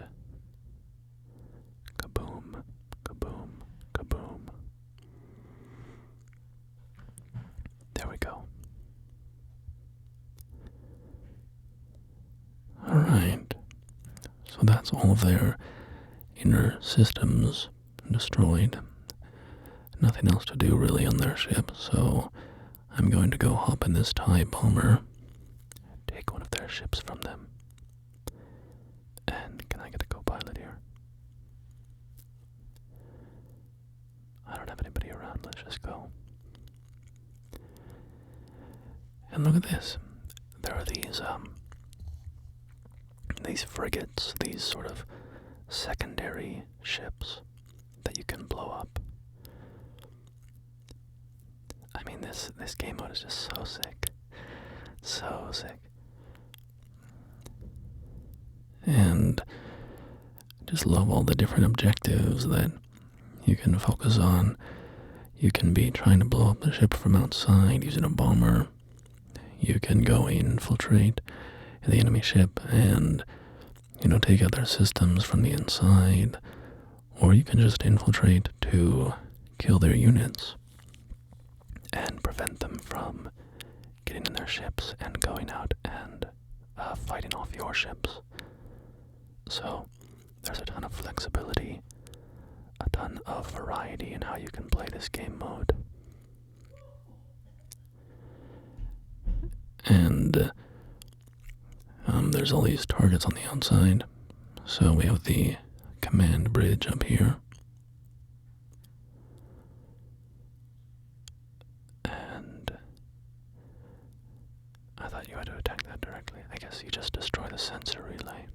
[SPEAKER 1] kaboom, kaboom, kaboom. There we go. Alright. So that's all of their inner systems destroyed. Nothing else to do really on their ship, so I'm going to go hop in this TIE bomber, take one of their ships from them. And can I get a co-pilot here? I don't have anybody around, let's just go. And look at this. There are these frigates, these sort of secondary ships that you can blow up. I mean, this game mode is just so sick. So sick. And I just love all the different objectives that you can focus on. You can be trying to blow up the ship from outside using a bomber. You can go infiltrate the enemy ship and, take out their systems from the inside. Or you can just infiltrate to kill their units and prevent them from getting in their ships and going out and fighting off your ships. So there's a ton of flexibility, a ton of variety in how you can play this game mode. And there's all these targets on the outside. So we have the command bridge up here. And I thought you had to attack that directly. I guess you just destroy the sensor relay.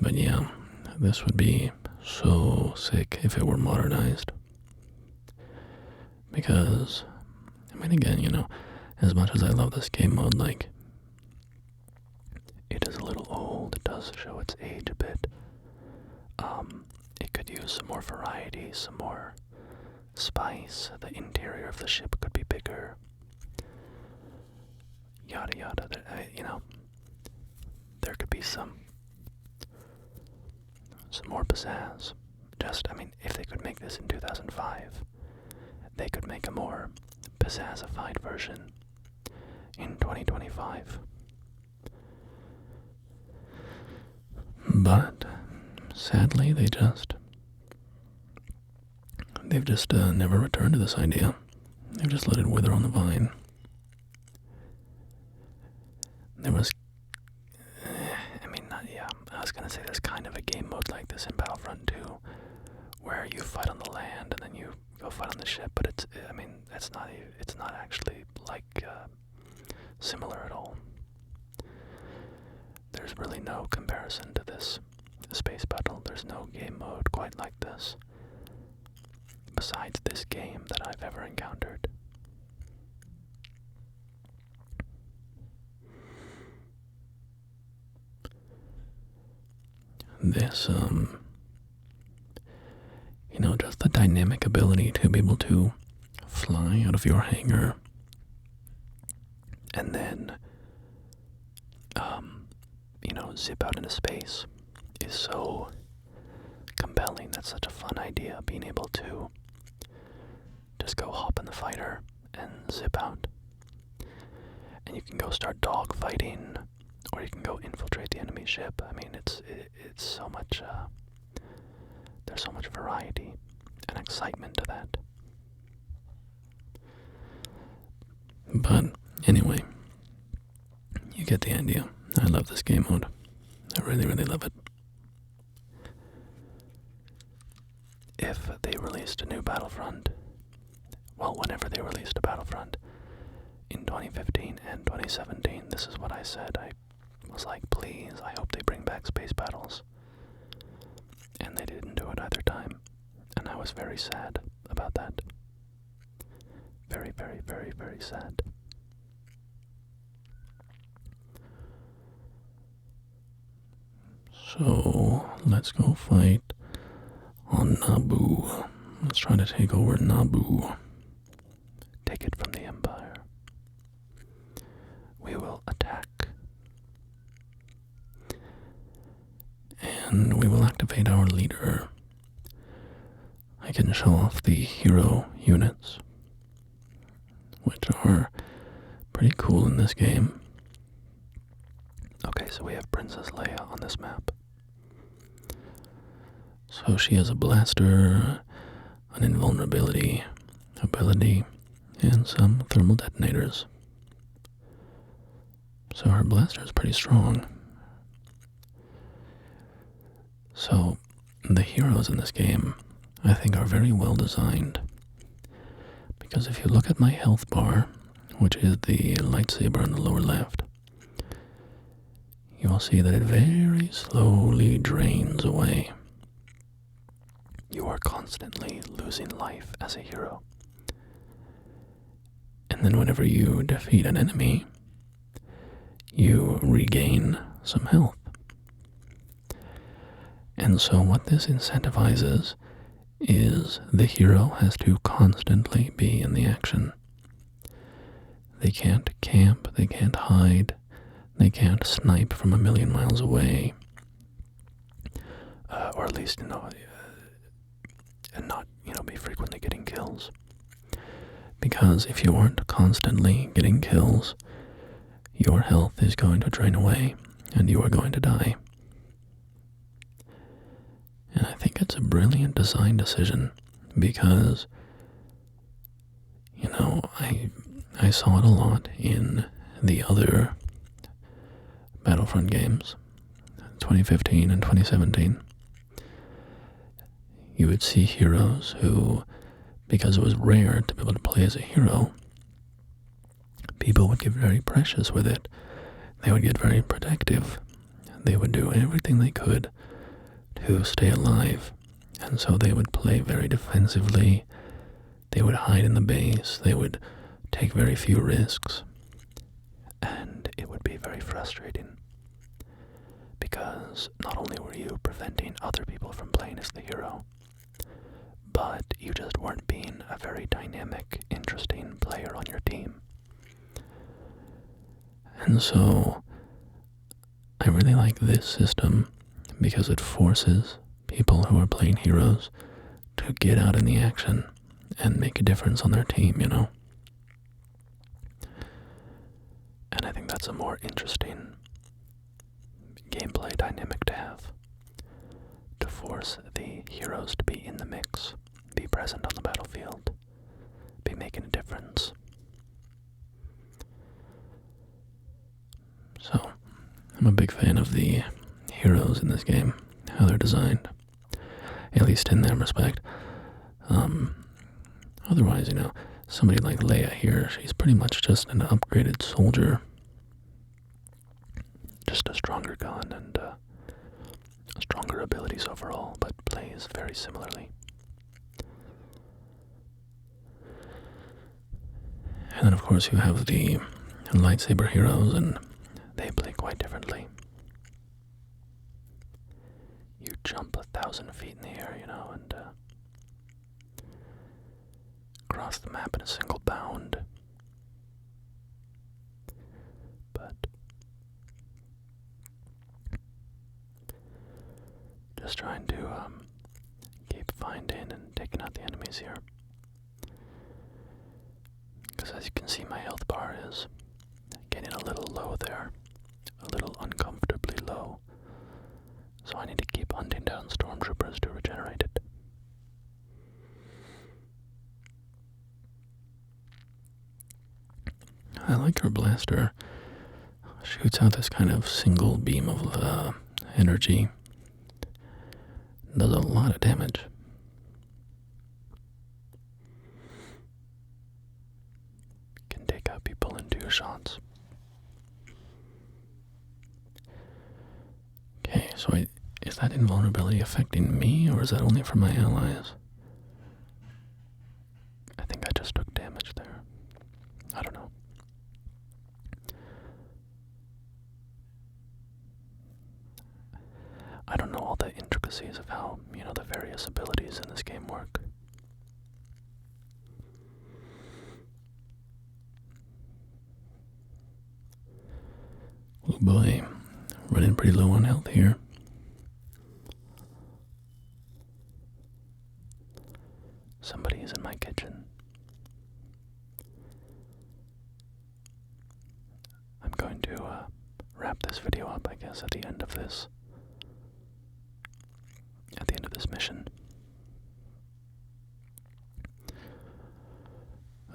[SPEAKER 1] But yeah, this would be so sick if it were modernized. Because, I mean, again, as much as I love this game mode, like, it is a little old. It does show its age a bit. It could use some more variety, some more spice. The interior of the ship could be bigger. Yada yada. There could be some more pizzazz. If they could make this in 2005, they could make a more pizzazzified version in 2025. But sadly, they've just never returned to this idea. They've just let it wither on the vine. There was, I was gonna say there's kind of a game mode like this in Battlefront 2, where you fight on the land and then you go fight on the ship. But it's not actually like similar at all. There's really no comparison to this space battle. There's no game mode quite like this, besides this game, that I've ever encountered. This, just the dynamic ability to be able to fly out of your hangar and then, zip out into space is so compelling. That's such a fun idea, being able to just go hop in the fighter and zip out. And you can go start dogfighting, or you can go infiltrate the enemy ship. I mean, it's so much, there's so much variety and excitement to that. But anyway, you get the idea. I love this game mode. I really, really love it. If they released a new Battlefront, whenever they released a Battlefront in 2015 and 2017, this is what I said. I was like, please, I hope they bring back space battles. And they didn't do it either time. And I was very sad about that. Very, very, very, very sad. So, let's go fight on Naboo. Let's try to take over Naboo. Take it from the Empire. We will attack. And we will activate our leader. I can show off the hero units, which are pretty cool in this game. Okay, so we have Princess Leia on this map. So she has a blaster, an invulnerability ability, and some thermal detonators. So her blaster is pretty strong. So the heroes in this game, I think, are very well designed. Because if you look at my health bar, which is the lightsaber on the lower left, you will see that it very slowly drains away. You are constantly losing life as a hero. And then whenever you defeat an enemy, you regain some health. And so what this incentivizes is the hero has to constantly be in the action. They can't camp, they can't hide, they can't snipe from a million miles away, or at least, and not, be frequently getting kills. Because if you aren't constantly getting kills, your health is going to drain away, and you are going to die. And I think it's a brilliant design decision, because, I saw it a lot in the other Battlefront games, 2015 and 2017. You would see heroes who, because it was rare to be able to play as a hero, people would get very precious with it. They would get very protective. they would do everything they could to stay alive. And so they would play very defensively. They would hide in the base. They would take very few risks. And it would be very frustrating. Because not only were you preventing other people from playing as the hero, but you just weren't being a very dynamic, interesting player on your team. And so, I really like this system because it forces people who are playing heroes to get out in the action and make a difference on their team, you know? And I think that's a more interesting gameplay dynamic to have. To force the heroes to be in the mix, be present on the battlefield, be making a difference. So, I'm a big fan of the heroes in this game, how they're designed, at least in that respect. Otherwise, somebody like Leia here, she's pretty much just an upgraded soldier. Just a stronger gun and stronger abilities overall, but plays very similarly. And then of course you have the lightsaber heroes, and they play quite differently. You jump 1,000 feet in the air, and cross the map in a single bound. But just trying to keep finding and taking out the enemies here. Because as you can see, my health bar is getting a little low there. A little uncomfortably low. So I need to keep hunting down stormtroopers to regenerate it. I like her blaster. Shoots out this kind of single beam of energy. Does a lot of damage. Can take out people in 2 shots. Okay, so is that invulnerability affecting me, or is that only for my allies? I think I just took damage there. I don't know. I don't know all the intricacies of how, the various abilities in this game work. Oh boy, running pretty low on health here. Somebody is in my kitchen. I'm going to wrap this video up, I guess, at the end of this. At the end of this mission.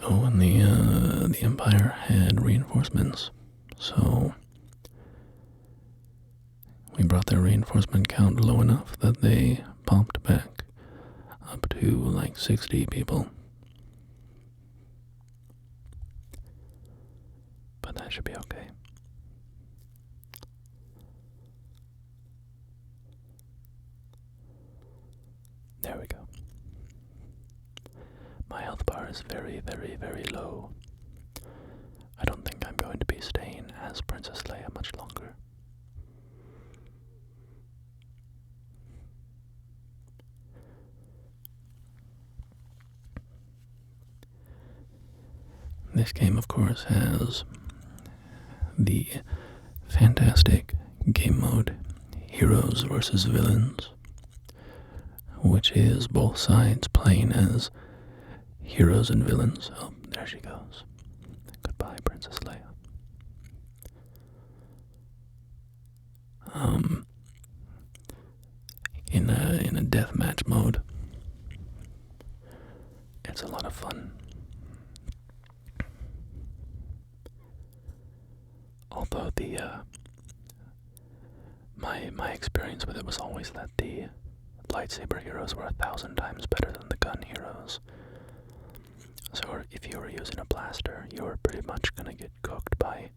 [SPEAKER 1] Oh, and the Empire had reinforcements, so we brought their reinforcement count low enough that they popped back up to like 60 people. But that should be okay. There we go. My health bar is very, very, very low. I don't think I'm going to be staying as Princess Leia much longer. This game, of course, has the fantastic game mode, Heroes versus Villains, which is both sides playing as heroes and villains. Oh, there she goes. Goodbye, Princess Leia. In a deathmatch mode, it's a lot of fun. Although my experience with it was always that the lightsaber heroes were 1,000 times better than the gun heroes. So if you were using a blaster, you were pretty much gonna get cooked by,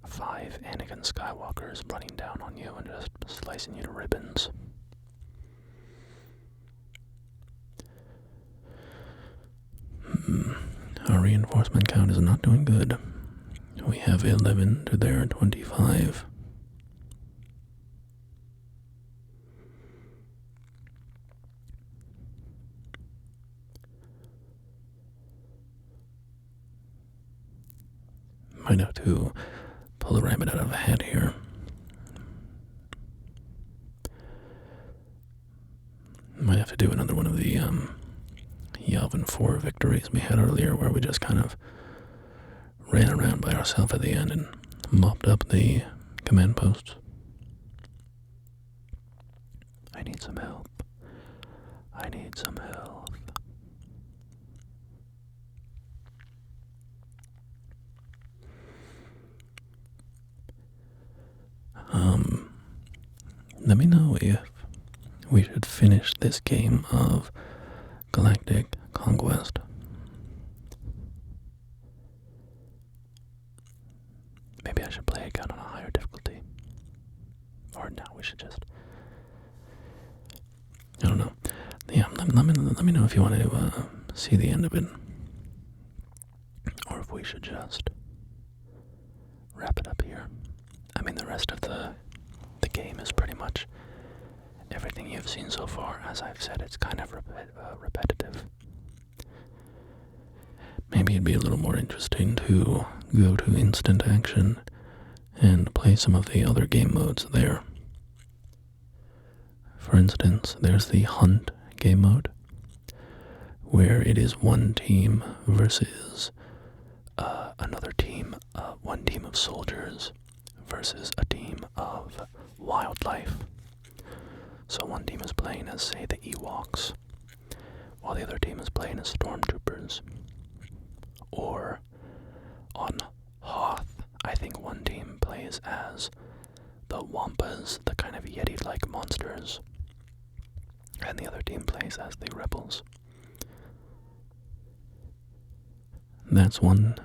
[SPEAKER 1] 5 Anakin Skywalkers running down on you and just slicing you to ribbons. Our reinforcement count is not doing good. We have 11 to their 25. Might have to pull the rabbit out of a hat here. Might have to do another one of the Yavin 4 victories we had earlier, where we just kind of ran around by ourselves at the end and mopped up the command posts. I need some help. I need some help. Let me know if we should finish this game of Galactic Conquest. Maybe I should play again on a higher difficulty. Or no, we should just... I don't know. Yeah, let me know if you want to see the end of it. Or if we should just wrap it up here. I mean, the rest of the game is pretty much everything you've seen so far. As I've said, it's kind of repetitive. Maybe it'd be a little more interesting to go to instant action and play some of the other game modes there. For instance, there's the Hunt game mode, where it is one team versus another team, one team of soldiers versus a team of wildlife. So one team is playing as, say, the Ewoks, while the other team is playing as stormtroopers. Or on Hoth, I think one team plays as the Wampas, the kind of Yeti-like monsters, and the other team plays as the rebels. That's one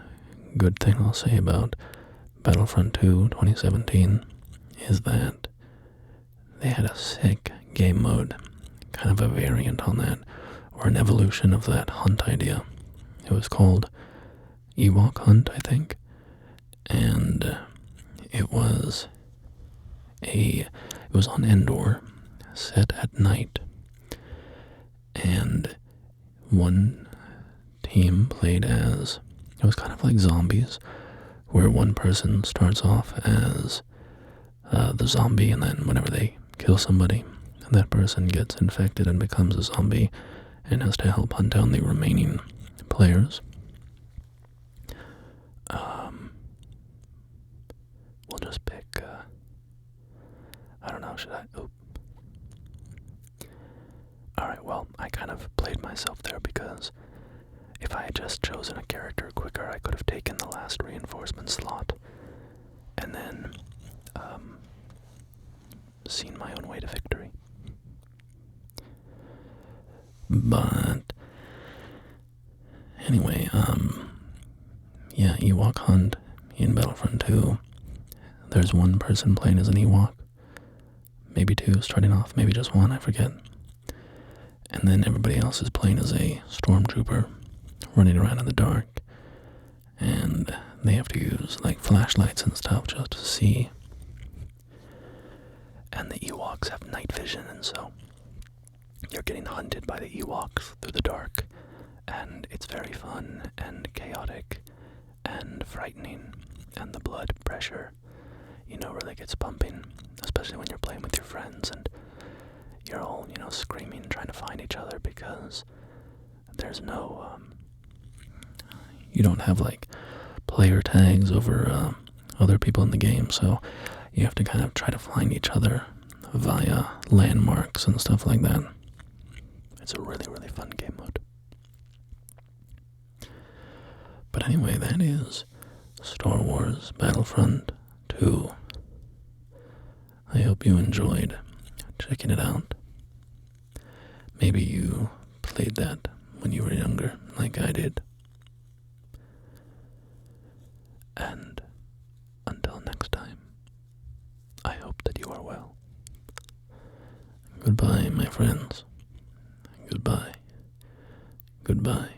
[SPEAKER 1] good thing I'll say about Battlefront 2 2017, is that they had a sick game mode, kind of a variant on that, or an evolution of that Hunt idea. It was called Ewok Hunt, I think, and it was on Endor, set at night, and one team played as, it was kind of like zombies, where one person starts off as the zombie, and then whenever they kill somebody, that person gets infected and becomes a zombie and has to help hunt down the remaining players. We'll just pick, I don't know, should I? Oh. Alright, well, I kind of played myself there because if I had just chosen a character quicker, I could have taken the last reinforcement slot and then seen my own way to victory. But anyway, yeah, Ewok Hunt in Battlefront 2. There's one person playing as an Ewok, maybe two starting off, maybe just one, I forget. And then everybody else is playing as a stormtrooper, running around in the dark, and they have to use like flashlights and stuff just to see. And the Ewoks have night vision, and so you're getting hunted by the Ewoks through the dark, and it's very fun and chaotic and frightening, and the blood pressure, really gets pumping, especially when you're playing with your friends and you're all, screaming, trying to find each other, because there's no, you don't have like player tags over other people in the game, so you have to kind of try to find each other via landmarks and stuff like that. It's a really, really fun game mode. But anyway, that is Star Wars Battlefront 2. I hope you enjoyed checking it out. Maybe you played that when you were younger, like I did. And until next are well. Goodbye, my friends. Goodbye. Goodbye.